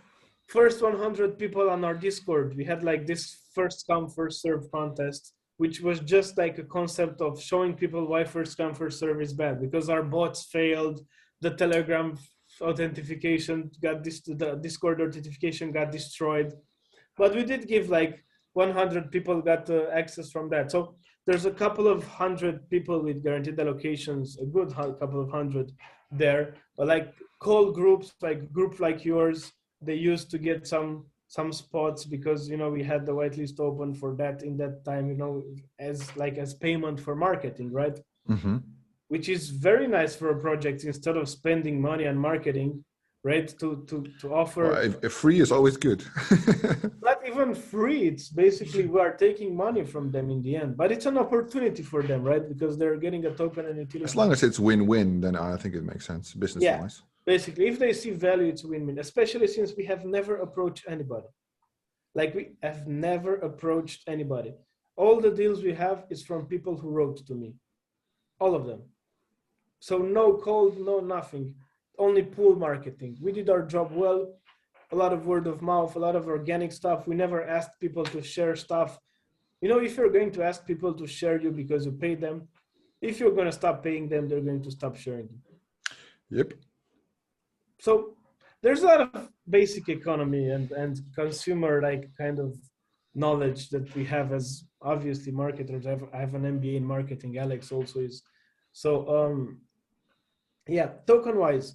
first 100 people on our Discord, we had like this first come, first serve contest, which was just like a concept of showing people why first come, first serve is bad, because our bots failed, the Telegram authentication the Discord authentication got destroyed. But we did give like 100 people got access from that. So there's a couple of 100 people with guaranteed allocations, a good couple of 100 there, but like call groups, like group like yours, they used to get some spots because we had the whitelist open for that in that time, as payment for marketing, right? Mm-hmm. Which is very nice for a project, instead of spending money on marketing, right? To offer. Well, free is always good. Not even free. It's basically we are taking money from them in the end, but it's an opportunity for them, right? Because they're getting a token and utility. As long as it's win-win, then I think it makes sense business-wise. Yeah. Basically, if they see value, it's win-win, especially since we have never approached anybody. Like we have never approached anybody. All the deals we have is from people who wrote to me. All of them. So no cold, no nothing. Only pool marketing. We did our job well. A lot of word of mouth, a lot of organic stuff. We never asked people to share stuff. If you're going to ask people to share you because you pay them, if you're going to stop paying them, they're going to stop sharing you. Yep. So there's a lot of basic economy and consumer kind of knowledge that we have as obviously marketers. I have an MBA in marketing. Alex also is. So token wise,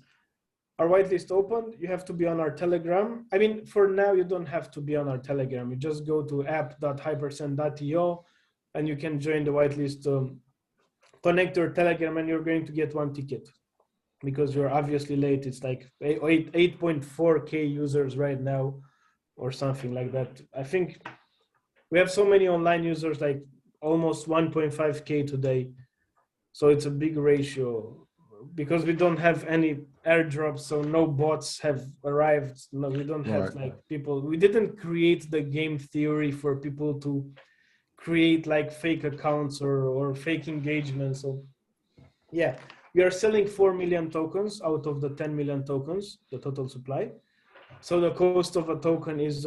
our whitelist opened. You have to be on our Telegram. I mean, for now, you don't have to be on our Telegram. You just go to app.hypercent.io and you can join the whitelist, connect your Telegram, and you're going to get 1 ticket. Because you're obviously late. It's like 8.4K users right now or something like that. I think we have so many online users, like almost 1.5K today. So it's a big ratio because we don't have any airdrops, so no bots have arrived. No, we don't have like people. We didn't create the game theory for people to create like fake accounts or fake engagements. So yeah, we are selling 4 million tokens out of the 10 million tokens, the total supply. So the cost of a token is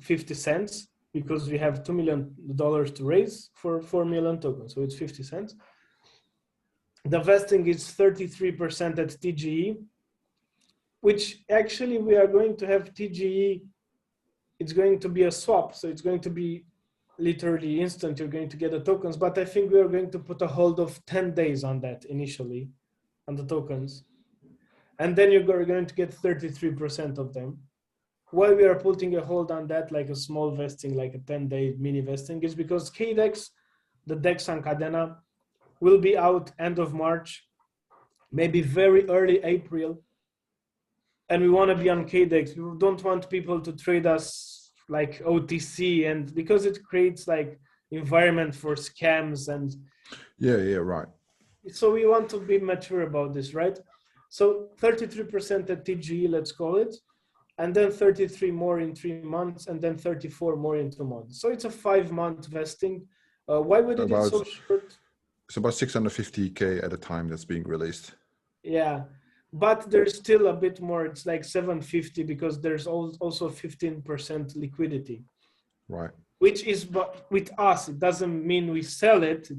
50 cents because we have $2 million to raise for 4 million tokens. So it's 50 cents. The vesting is 33% at TGE, which actually we are going to have TGE. It's going to be a swap. So it's going to be literally instant. You're going to get the tokens, but I think we are going to put a hold of 10 days on that initially, on the tokens. And then you're going to get 33% of them. Why we are putting a hold on that, like a small vesting, like a 10-day mini vesting, is because KDEX, the DEX on Kadena, will be out end of March, maybe very early April. And we want to be on KDEX. We don't want people to trade us like OTC, and because it creates like environment for scams and right. So we want to be mature about this, right? So 33% at TGE, let's call it, and then 33 more in 3 months, and then 34 more in 2 months. So it's a 5-month vesting. Why would it be so short? It's about 650K at a time that's being released. Yeah, but there's still a bit more. It's like 750 because there's also 15% liquidity. Right. Which is, but with us, it doesn't mean we sell it.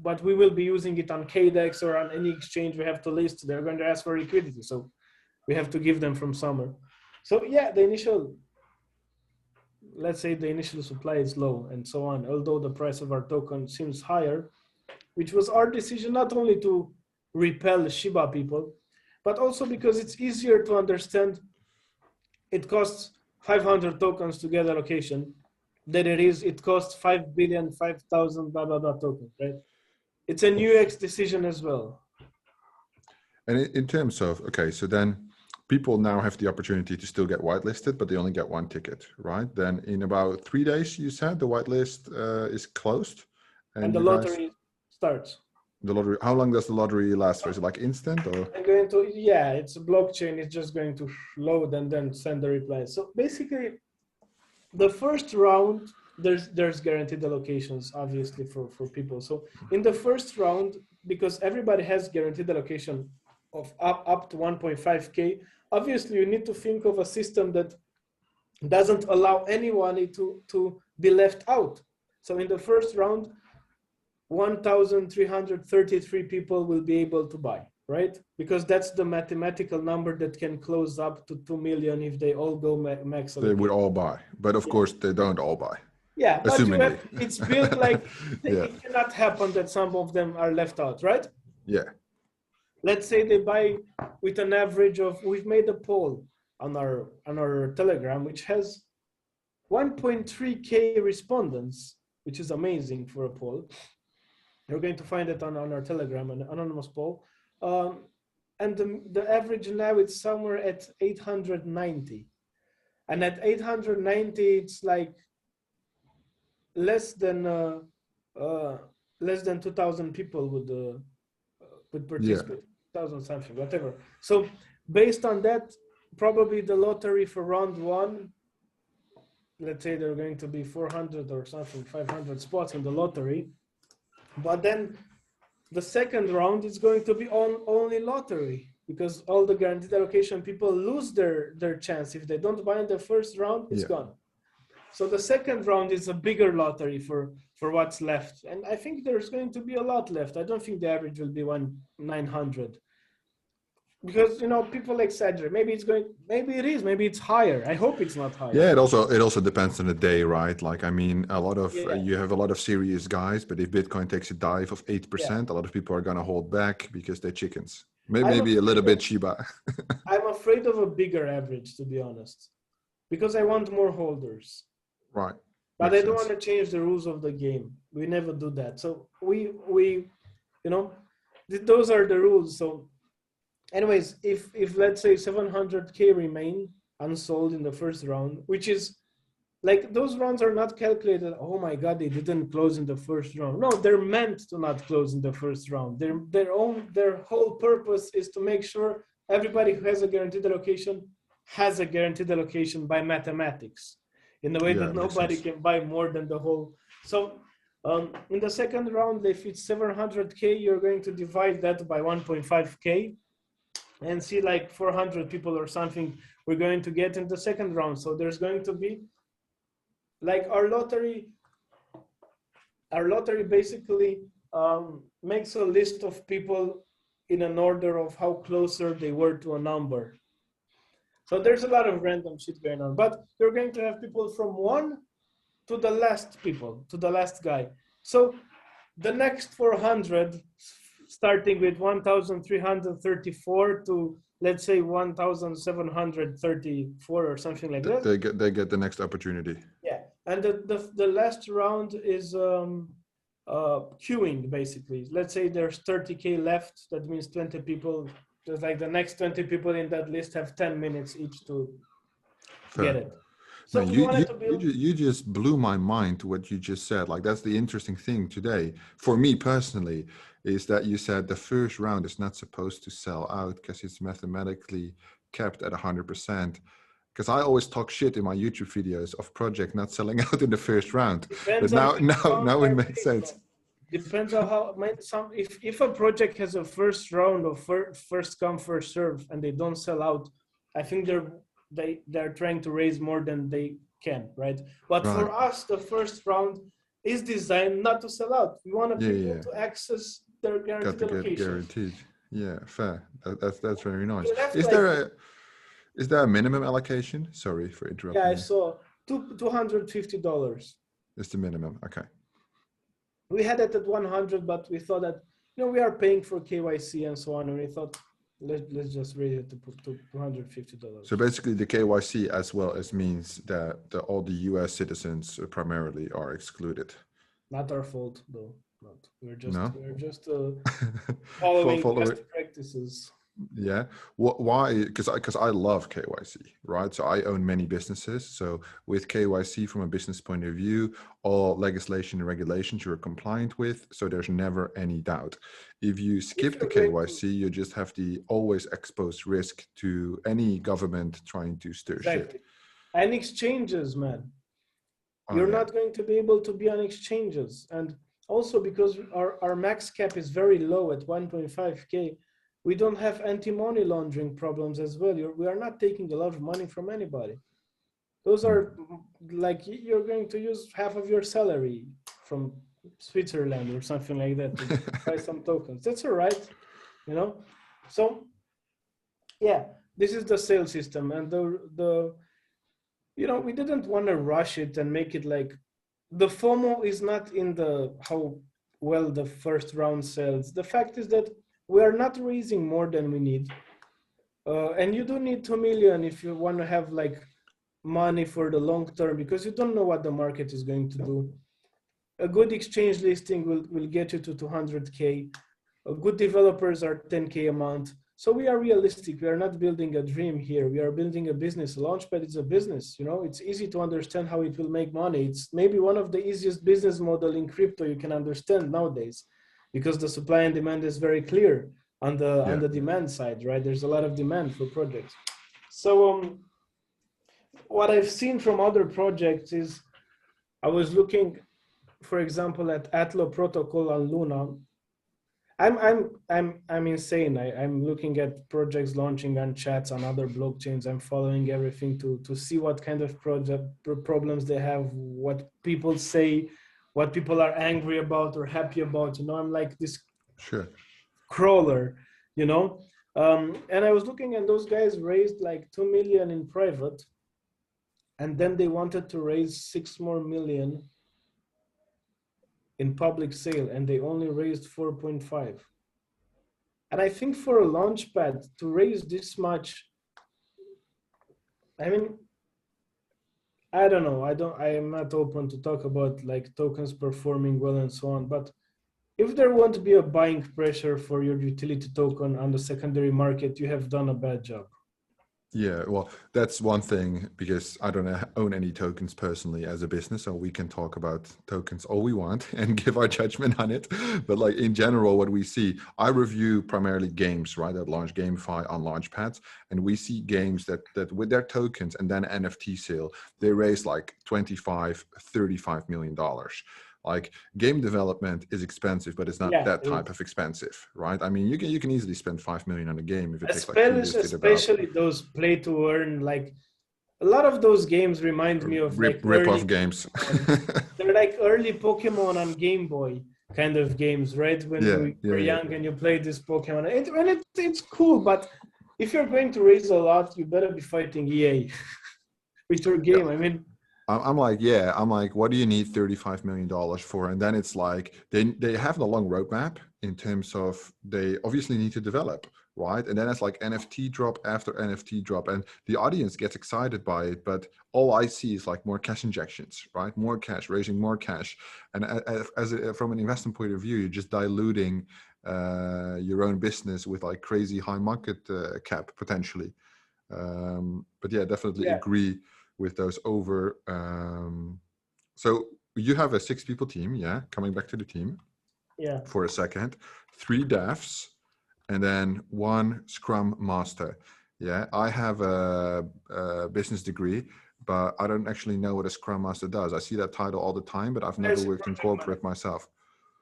But we will be using it on KDEX or on any exchange we have to list. They're going to ask for liquidity, so we have to give them from summer. So yeah, let's say the initial supply is low and so on, although the price of our token seems higher, which was our decision not only to repel Shiba people, but also because it's easier to understand. It costs 500 tokens to get allocation than it costs 5 billion, 5,000 blah, blah, blah tokens, right? It's an UX decision as well. And in terms of, okay, so then people now have the opportunity to still get whitelisted, but they only get 1 ticket, right? Then in about 3 days, you said the whitelist is closed. And the lottery starts. The lottery, how long does the lottery last for? Is it like instant or? I'm going to, yeah, it's a blockchain. It's just going to load and then send the reply. So basically, the first round, there's guaranteed allocations, obviously, for people. So in the first round, because everybody has guaranteed allocation of up to 1.5K, obviously you need to think of a system that doesn't allow anyone to be left out. So in the first round, 1,333 people will be able to buy, right? Because that's the mathematical number that can close up to 2 million if they all go max. They would all buy, but of course they don't all buy. Yeah, but it's built like it cannot happen that some of them are left out, right? Yeah. Let's say they buy with an average of, we've made a poll on our Telegram, which has 1.3K respondents, which is amazing for a poll. You're going to find it on our Telegram, an anonymous poll. And the average now it's somewhere at 890. And at 890, it's like less than 2,000 people would participate. 1,000 something, whatever. So based on that, probably the lottery for round 1, let's say there are going to be 400 or something, 500 spots in the lottery. But then the second round is going to be only lottery, because all the guaranteed allocation people lose their chance. If they don't buy in the first round, it's gone. So the second round is a bigger lottery for what's left. And I think there's going to be a lot left. I don't think the average will be 900. Because, you know, people exaggerate. Maybe it is, maybe it's higher. I hope it's not higher. Yeah, it also depends on the day, right? Like, I mean, a lot of, you have a lot of serious guys, but if Bitcoin takes a dive of 8%, a lot of people are going to hold back because they're chickens. Maybe a little bit Shiba. I'm afraid of a bigger average, to be honest, because I want more holders. Right. But I don't want to change the rules of the game. We never do that. So we you know, those are the rules. So anyways, if let's say 700K remain unsold in the first round, which is like those rounds are not calculated. Oh my God, they didn't close in the first round. No, they're meant to not close in the first round. Their whole purpose is to make sure everybody who has a guaranteed allocation has a guaranteed allocation by mathematics, in a way Yeah, that makes nobody sense. can buy more than the whole. So in the second round, if it's 700K, you're going to divide that by 1.5K and see like 400 people or something we're going to get in the second round. So there's going to be like our lottery basically makes a list of people in an order of how closer they were to a number. So there's a lot of random shit going on, but you're going to have people from one to the last people, to the last guy. So the next 400, starting with 1,334 to let's say 1,734 or something like that. They get the next opportunity. Yeah, and the last round is queuing basically. Let's say there's 30K left. That means 20 people. Just like the next 20 people in that list have 10 minutes each to get it. So Man, we wanted to build. you just blew my mind to what you just said. Like that's the interesting thing today for me personally is that you said the first round is not supposed to sell out because it's mathematically kept at 100%. Because I always talk shit in my YouTube videos of project not selling out in the first round. Depends But on now it makes sense. Depends on how if a project has a first round of first come first serve and they don't sell out, I think they're trying to raise more than they can, right? But Right. for us, the first round is designed not to sell out. We want people to access their guaranteed Got to get allocation. guaranteed. Yeah, fair. That's very nice. Is Is there a minimum allocation? Sorry for interrupting. Yeah, I you. saw $250. It's the minimum. Okay. We had it at 100, but we thought that we are paying for KYC and so on, and we thought let's just raise it to $250. So basically, the KYC as well as means that all the U.S. citizens primarily are excluded. Not our fault, though. Not. We're just Following best practices. Yeah. Why? Because I love KYC, right? So I own many businesses. So with KYC from a business point of view, all legislation and regulations you're compliant with. So there's never any doubt. If you skip the KYC, you just have the always exposed risk to any government trying to stir shit. And exchanges, man. You're not going to be able to be on exchanges. And also because our max cap is very low at 1.5K, we don't have anti-money laundering problems as well. We are not taking a lot of money from anybody. Those are like you're going to use half of your salary from Switzerland or something like that to buy some tokens. That's all right, So yeah, this is the sales system, and we didn't want to rush it and make it like the FOMO is not in the how well the first round sells. The fact is that we are not raising more than we need. And you do need 2 million if you want to have like money for the long term, because you don't know what the market is going to do. A good exchange listing will get you to 200K. Good developers are 10K a month. So we are realistic. We are not building a dream here. We are building a business. Launchpad is a business. It's easy to understand how it will make money. It's maybe one of the easiest business model in crypto you can understand nowadays, because the supply and demand is very clear on the demand side, right? There's a lot of demand for projects. So what I've seen from other projects is, I was looking, for example, at Atlo protocol on Luna. I'm insane. I'm looking at projects launching on chats on other blockchains. I'm following everything to see what kind of problems they have, what people say, what people are angry about or happy about. I'm like this crawler, and I was looking, and those guys raised like 2 million in private, and then they wanted to raise 6 more million in public sale, and they only raised 4.5. And I think for a launchpad to raise this much, I mean, I don't know. I am not open to talk about like tokens performing well and so on, but if there won't be a buying pressure for your utility token on the secondary market, you have done a bad job. Yeah, well, that's one thing because I don't own any tokens personally as a business, so we can talk about tokens all we want and give our judgment on it. But like in general, what we see, I review primarily games, right, that launch GameFi on Launchpads, and we see games that with their tokens and then NFT sale, they raise like 25, $35 million. Like game development is expensive, but it's not Yeah, that type of expensive, right? I mean, you can easily spend 5 million on a game if it takes like 2 years to develop. especially those play to earn, like a lot of those games remind me of like Rip off early games. they're like early Pokemon on Game Boy kind of games, right? When Yeah, we yeah, were yeah. young and you played this Pokemon, it's cool, but if you're going to raise a lot, you better be fighting EA with your Yeah. game. I mean, I'm like, yeah, I'm like, what do you need $35 million for? And then it's like, they have a long roadmap in terms of they obviously need to develop, right? And then it's like NFT drop after NFT drop, and the audience gets excited by it. But all I see is like more cash injections, right? More cash, raising more cash. And from an investment point of view, you're just diluting your own business with like crazy high market cap potentially. But yeah, definitely yeah, agree with those over. So you have a 6 people team, yeah, coming back to the team yeah. for a second, 3 devs, and then 1 Scrum Master. Yeah, I have a business degree, but I don't actually know what a Scrum Master does. I see that title all the time, but I've never There's a worked in project corporate manager, myself.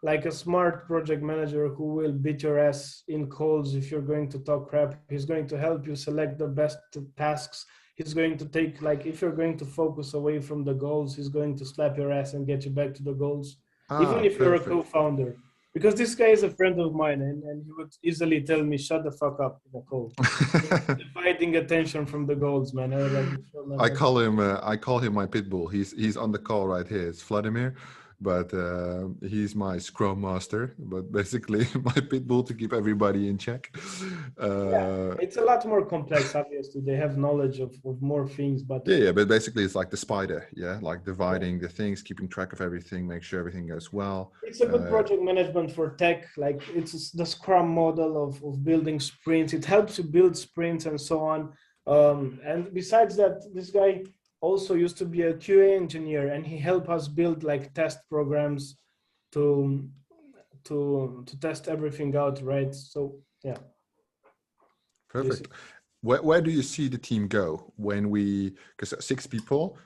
like a smart project manager who will beat your ass in calls if you're going to talk crap. He's going to help you select the best tasks. He's going to take, like, if you're going to focus away from the goals, he's going to slap your ass and get you back to the goals, even Ah, if you're a perfect. co-founder. Because this guy is a friend of mine, and he would easily tell me, shut the fuck up in a call. You're dividing attention from the goals, man. I was like, sure, man, I call him my pit bull. He's on the call right here. It's Vladimir, but he's my scrum master. But basically, my pit bull to keep everybody in check. yeah, Uh, it's a lot more complex, obviously. They have knowledge of more things, but yeah, but basically, it's like the spider. Yeah, like yeah. dividing the things, keeping track of everything, make sure everything goes well. It's a good project management for tech. Like, it's the Scrum model of building sprints. It helps you build sprints and so on. And besides that, this guy also used to be a QA engineer, and he helped us build like test programs to to test everything out, right? So yeah, this Perfect. Where do you see the team go when we? Because 6 people.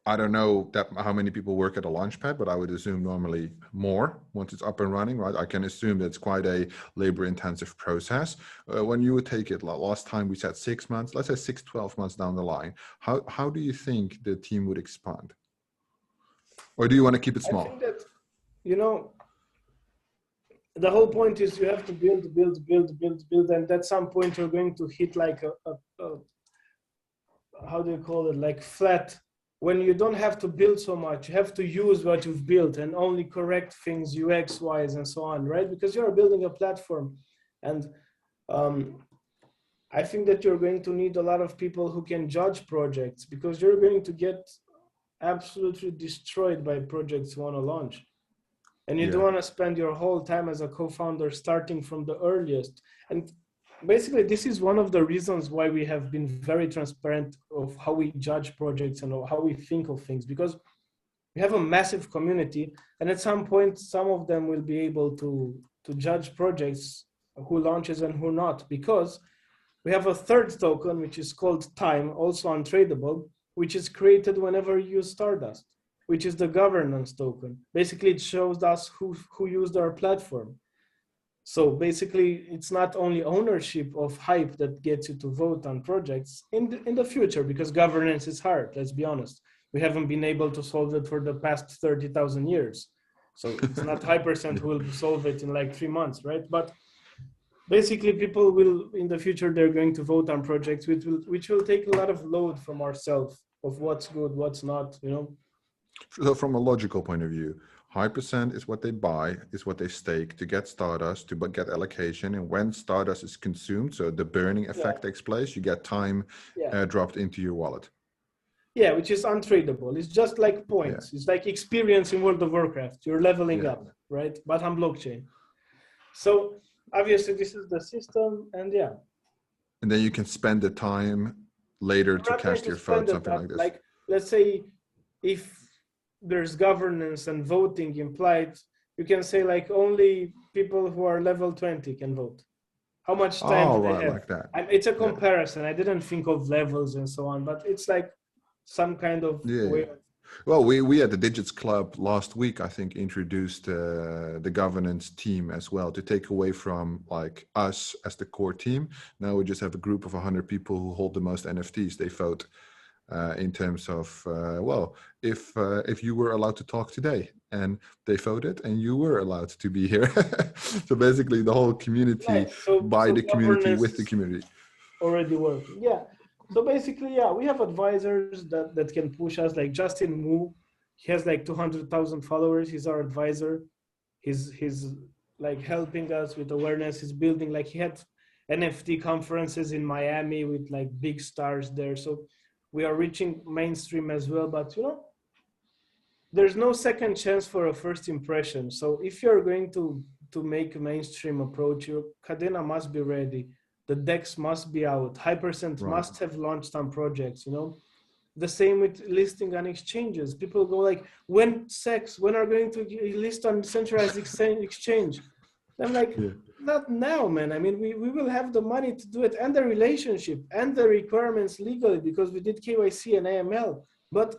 I don't know that how many people work at a Launchpad, but I would assume normally more once it's up and running, right? I can assume that's quite a labor-intensive process. When you would take it, last time we said 6 months, let's say 12 months down the line, how do you think the team would expand? Or do you want to keep it I think small? that, you know, the whole point is you have to build, and at some point you're going to hit like a how do you call it, like flat, when you don't have to build so much. You have to use what you've built and only correct things, UX wise and so on, right? Because you're building a platform. And um, I think that you're going to need a lot of people who can judge projects, because you're going to get absolutely destroyed by projects you want to launch. And you don't Yeah, want to spend your whole time as a co-founder starting from the earliest. And basically, this is one of the reasons why we have been very transparent of how we judge projects and how we think of things, because we have a massive community, and at some point some of them will be able to judge projects, who launches and who not, because we have a third token which is called time, also untradeable, which is created whenever you use Stardust, which is the governance token. Basically, it shows us who used our platform. So basically, it's not only ownership of hype that gets you to vote on projects in the future, because governance is hard, let's be honest. We haven't been able to solve it for the past 30,000 years. So it's not Hypercent yeah, who will solve it in like 3 months, right? But basically, people will, in the future, they're going to vote on projects, which will take a lot of load from ourselves of what's good, what's not, you know? So from a logical point of view, Hypercent is what they buy, is what they stake to get Stardust, to get allocation. And when Stardust is consumed, so the burning Yeah, effect takes place, you get time yeah. dropped into your wallet. Yeah, which is untradeable. It's just like Yeah, points. It's like experience in World of Warcraft. You're leveling yeah. up, right? But on blockchain. So obviously this is the system, and yeah. And then you can spend the time later We're to not going cast to your spend vote, it something that, like this. like, let's say if there's governance and voting implied, you can say like only people who are level 20 can vote. How much time Oh, do they right, have? like that. It's a Yeah. comparison. I didn't think of levels and so on, but it's like some kind of Yeah. way of, Well, we at the Digits Club last week, I think, introduced the governance team as well to take away from like us as the core team. Now we just have a group of 100 people who hold the most NFTs. They vote in terms of well, if you were allowed to talk today, and they voted, and you were allowed to be here. So basically, the whole community nice. So by the community with the governance community. already working. Yeah. So basically, yeah, we have advisors that can push us. Like Justin Wu, he has like 200,000 followers. He's our advisor. He's like helping us with awareness. He's building, like, he had NFT conferences in Miami with like big stars there. So we are reaching mainstream as well. But there's no second chance for a first impression. So if you're going to make a mainstream approach, your Kadena must be ready. The decks must be out. Hypercent Right. must have launched some projects. The same with listing on exchanges. People go like, when are going to list on centralized exchange? I'm like, Yeah. not now, man. I mean, we will have the money to do it, and the relationship and the requirements legally, because we did KYC and AML. But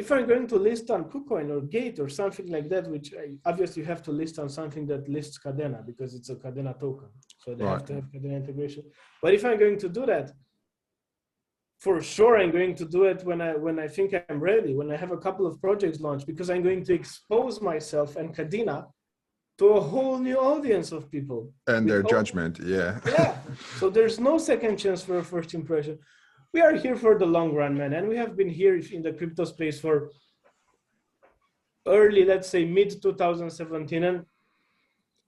if I'm going to list on KuCoin or Gate or something like that, which obviously you have to list on something that lists Kadena because it's a Kadena token. So they have to have Kadena integration. But if I'm going to do that, for sure I'm going to do it when I think I'm ready, when I have a couple of projects launched, because I'm going to expose myself and Kadena to a whole new audience of people. And their judgment, yeah. Yeah. So there's no second chance for a first impression. We are here for the long run, man. And we have been here in the crypto space for early, let's say mid 2017. And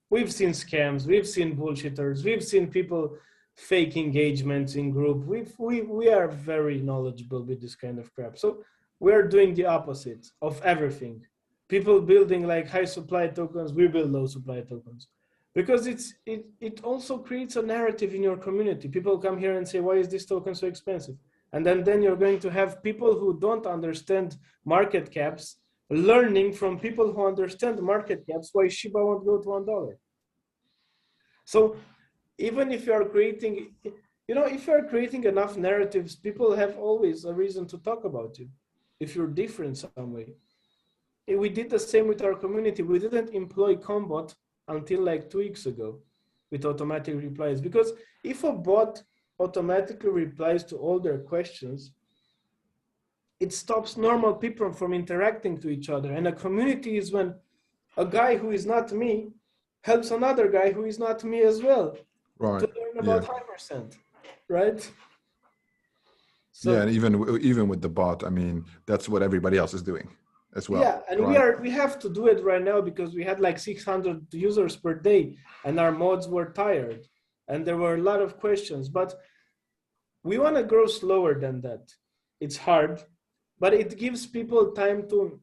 we've seen scams, we've seen bullshitters, we've seen people fake engagements in group. We are very knowledgeable with this kind of crap. So we're doing the opposite of everything. People building like high supply tokens, we build low supply tokens. Because it also creates a narrative in your community. People come here and say, why is this token so expensive? And then you're going to have people who don't understand market caps learning from people who understand market caps why Shiba won't go to $1. So even if you're creating, if you're creating enough narratives, people have always a reason to talk about you if you're different some way. We did the same with our community. We didn't employ Combot until like 2 weeks ago with automatic replies, because if a bot automatically replies to all their questions, it stops normal people from interacting to each other. And a community is when a guy who is not me helps another guy who is not me as well, Right. to learn about Hypercent, right? So, yeah, and even with the bot, I mean, that's what everybody else is doing as well. Yeah, and we have to do it right now because we had like 600 users per day, and our mods were tired, and there were a lot of questions. But we want to grow slower than that. It's hard, but it gives people time to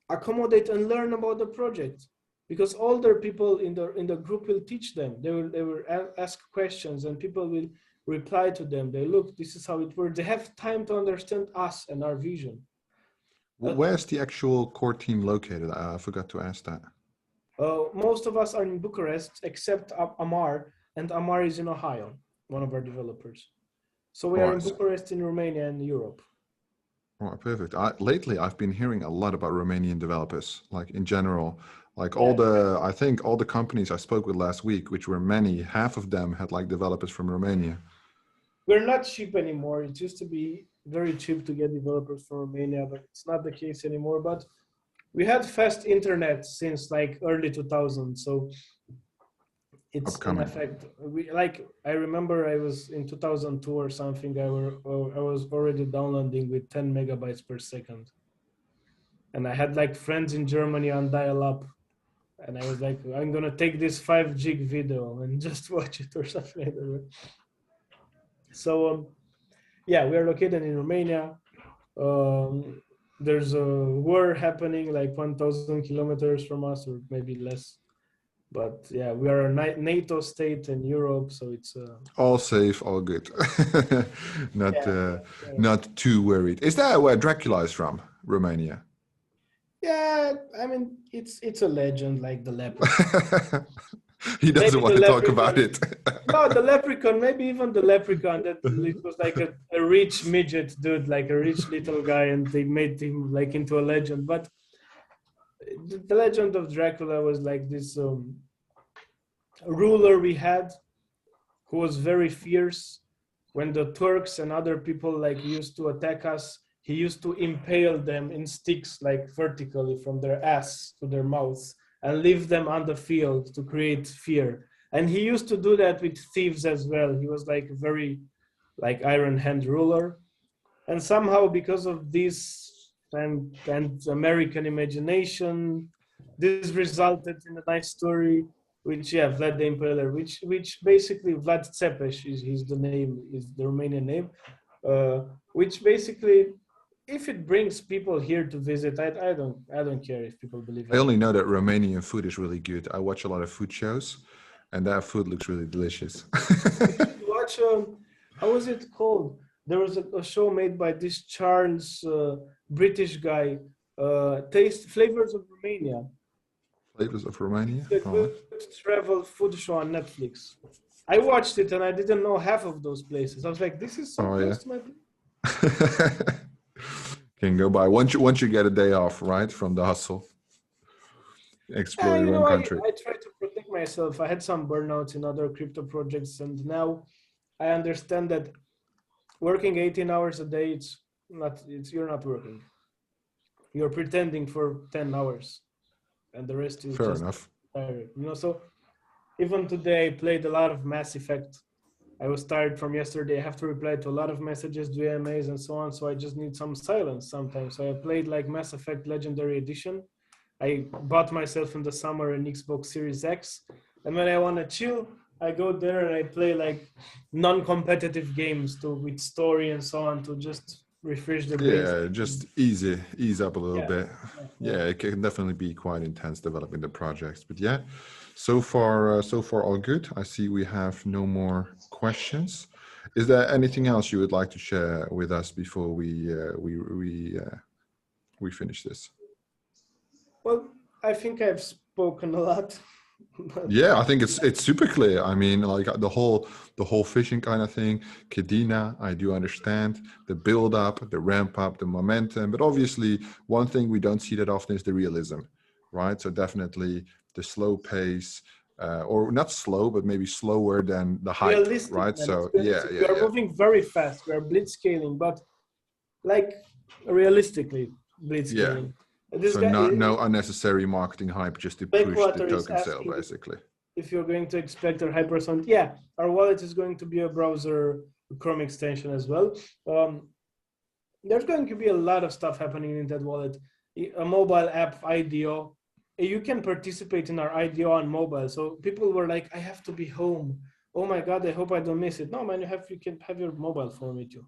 accommodate and learn about the project, because older people in the group will teach them. They will ask questions, and people will reply to them. They look, this is how it works. They have time to understand us and our vision. Where's the actual core team located? I forgot to ask that. Most of us are in Bucharest, except Amar, and Amar is in Ohio, one of our developers. So we are in Bucharest, in Romania, and Europe. Oh, perfect. Lately, I've been hearing a lot about Romanian developers, like in general. Like I think all the companies I spoke with last week, which were many, half of them had like developers from Romania. We're not cheap anymore. It used to be very cheap to get developers from Romania, but it's not the case anymore. But we had fast internet since like early 2000s, so it's upcoming. In effect. I remember I was in 2002 or something. I was already downloading with 10 megabytes per second, and I had like friends in Germany on dial-up, and I was like, I'm gonna take this 5 gig video and just watch it or something like that. So yeah, we are located in Romania. There's a war happening like 1,000 kilometers from us, or maybe less. But yeah, we are a NATO state in Europe, so it's All safe, all good. Not yeah, yeah. not too worried. Is that where Dracula is from? Romania. Yeah, I mean, it's a legend like the leprechaun. He doesn't Maybe want the to talk about leprechaun. it. No, the leprechaun. Maybe even the leprechaun. That it was like a rich midget dude, like a rich little guy, and they made him like into a legend. But the legend of Dracula was like this ruler we had who was very fierce. When the Turks and other people like used to attack us, he used to impale them in sticks like vertically from their ass to their mouths and leave them on the field to create fear. And he used to do that with thieves as well. He was like a very like iron hand ruler. And somehow because of this and American imagination, this resulted in a nice story, which yeah, Vlad the Impaler, which basically Vlad Tzepes is the name, is the Romanian name, which basically, if it brings people here to visit, I don't care if people believe I it or only not. know that Romanian food is really good. I watch a lot of food shows, and that food looks really delicious. You should watch. How was it called? There was a show made by this Charles British guy, Taste Flavors of Romania. Flavors of Romania. It's a All good right. travel food show on Netflix. I watched it and I didn't know half of those places. I was like, this is so Oh yeah. close to my place. Can go by once you get a day off, right, from the hustle. Yeah, Explore your own country. I try to protect myself. I had some burnouts in other crypto projects, and now I understand that working 18 hours a day, you're not working. You're pretending for 10 hours, and the rest is Fair just enough. tired. So even today, I played a lot of Mass Effect. I was tired from yesterday. I have to reply to a lot of messages, do AMAs and so on. So I just need some silence sometimes. So I played like Mass Effect Legendary Edition. I bought myself in the summer an Xbox Series X. And when I want to chill, I go there and I play like non-competitive games with story and so on to just refresh the brains. Yeah, just ease up a little Yeah, bit. yeah, yeah. Yeah, it can definitely be quite intense developing the projects. But yeah, so far all good. I see we have no more questions. Is there anything else you would like to share with us before we finish this? Well, I think I've spoken a lot. But Yeah, I think it's super clear. I mean, like the whole fishing kind of thing, Kadena, I do understand the build up, the ramp up, the momentum, but obviously one thing we don't see that often is the realism, right? So definitely the slow pace, or not slow, but maybe slower than the hype, realistic, right? man. It's So yeah, realistic. We yeah, are yeah. moving very fast. We are blitzscaling, but like realistically Yeah. blitzscaling. This So guy, not no unnecessary marketing hype just to push the Blackwater, is token sale, asking basically. if you're going to expect a Hypercent. Yeah, our wallet is going to be a browser Chrome extension as well. There's going to be a lot of stuff happening in that wallet. A mobile app IDO. You can participate in our IDO on mobile. So people were like, I have to be home. Oh my God, I hope I don't miss it. No, man, you can have your mobile phone with you.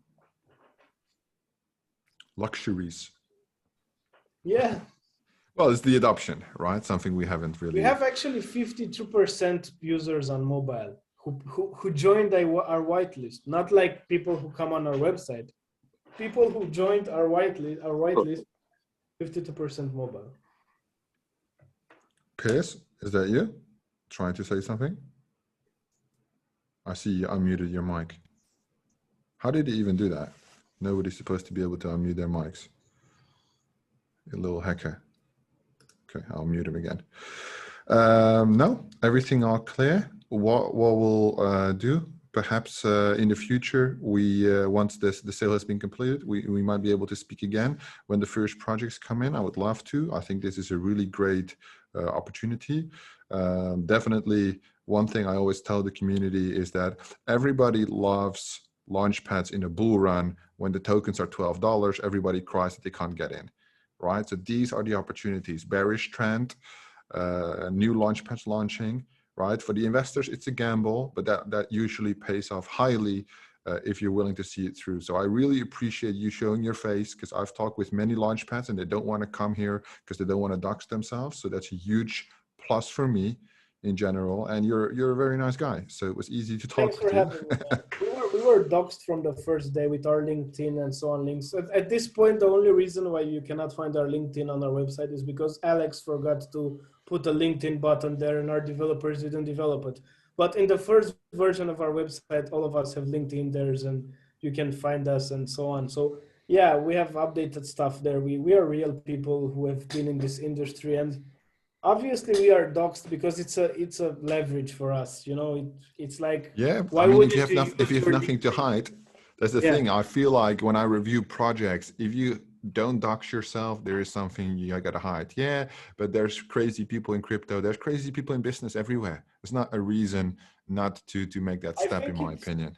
Luxuries. Yeah, Well, it's the adoption, right? Something we haven't we really. have actually 52% users on mobile who joined our whitelist, not like people who come on our website. People who joined our whitelist, 52% mobile. Piers, is that you? Trying to say something? I see you unmuted your mic. How did you even do that? Nobody's supposed to be able to unmute their mics. You little hacker. Okay, I'll mute him again. No, everything all clear. What we'll do, perhaps in the future, once the sale has been completed, we might be able to speak again when the first projects come in. I would love to. I think this is a really great opportunity. Definitely, one thing I always tell the community is that everybody loves launchpads in a bull run. When the tokens are $12, everybody cries that they can't get in, right? So these are the opportunities. Bearish trend, new launchpads launching, right? For the investors, it's a gamble, but that usually pays off highly if you're willing to see it through. So I really appreciate you showing your face, because I've talked with many launchpads and they don't want to come here because they don't want to dox themselves. So that's a huge plus for me. in general, and you're a very nice guy, so it was easy to Thanks talk for to. having me, man. We were doxxed from the first day with our LinkedIn and so on links. At this point, the only reason why you cannot find our LinkedIn on our website is because Alex forgot to put a LinkedIn button there and our developers didn't develop it. But in the first version of our website, all of us have LinkedIn theirs and you can find us and so on. So yeah, we have updated stuff there. We are real people who have been in this industry, and obviously we are doxxed because it's a leverage for us, you know. It's like, Yeah, I why mean, if wouldn't you if use you have your nothing to LinkedIn? hide, that's the Yeah, thing. I feel like when I review projects, if you don't dox yourself, there is something you gotta hide. Yeah, but there's crazy people in crypto. There's crazy people in business everywhere. It's not a reason not to make that I step, in think my opinion.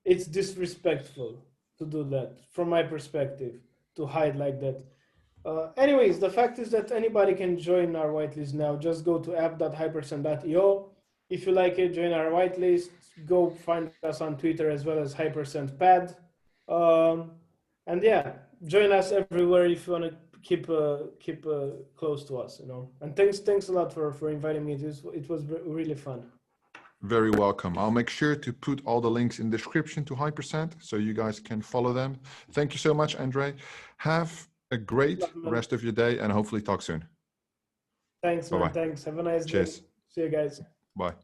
it's disrespectful to do that from my perspective, to hide like that. Anyways, the fact is that anybody can join our whitelist now. Just go to app.hypercent.io. If you like it, join our whitelist. Go find us on Twitter as well as HypercentPad. And yeah, join us everywhere if you want to keep close to us, you know. And thanks a lot for inviting me. It was really fun. Very welcome. I'll make sure to put all the links in the description to Hypercent so you guys can follow them. Thank you so much, Andre. Have a great rest of your day and hopefully talk soon. Thanks, man. Bye-bye. Thanks. Have a nice day. Cheers. See you guys. Bye.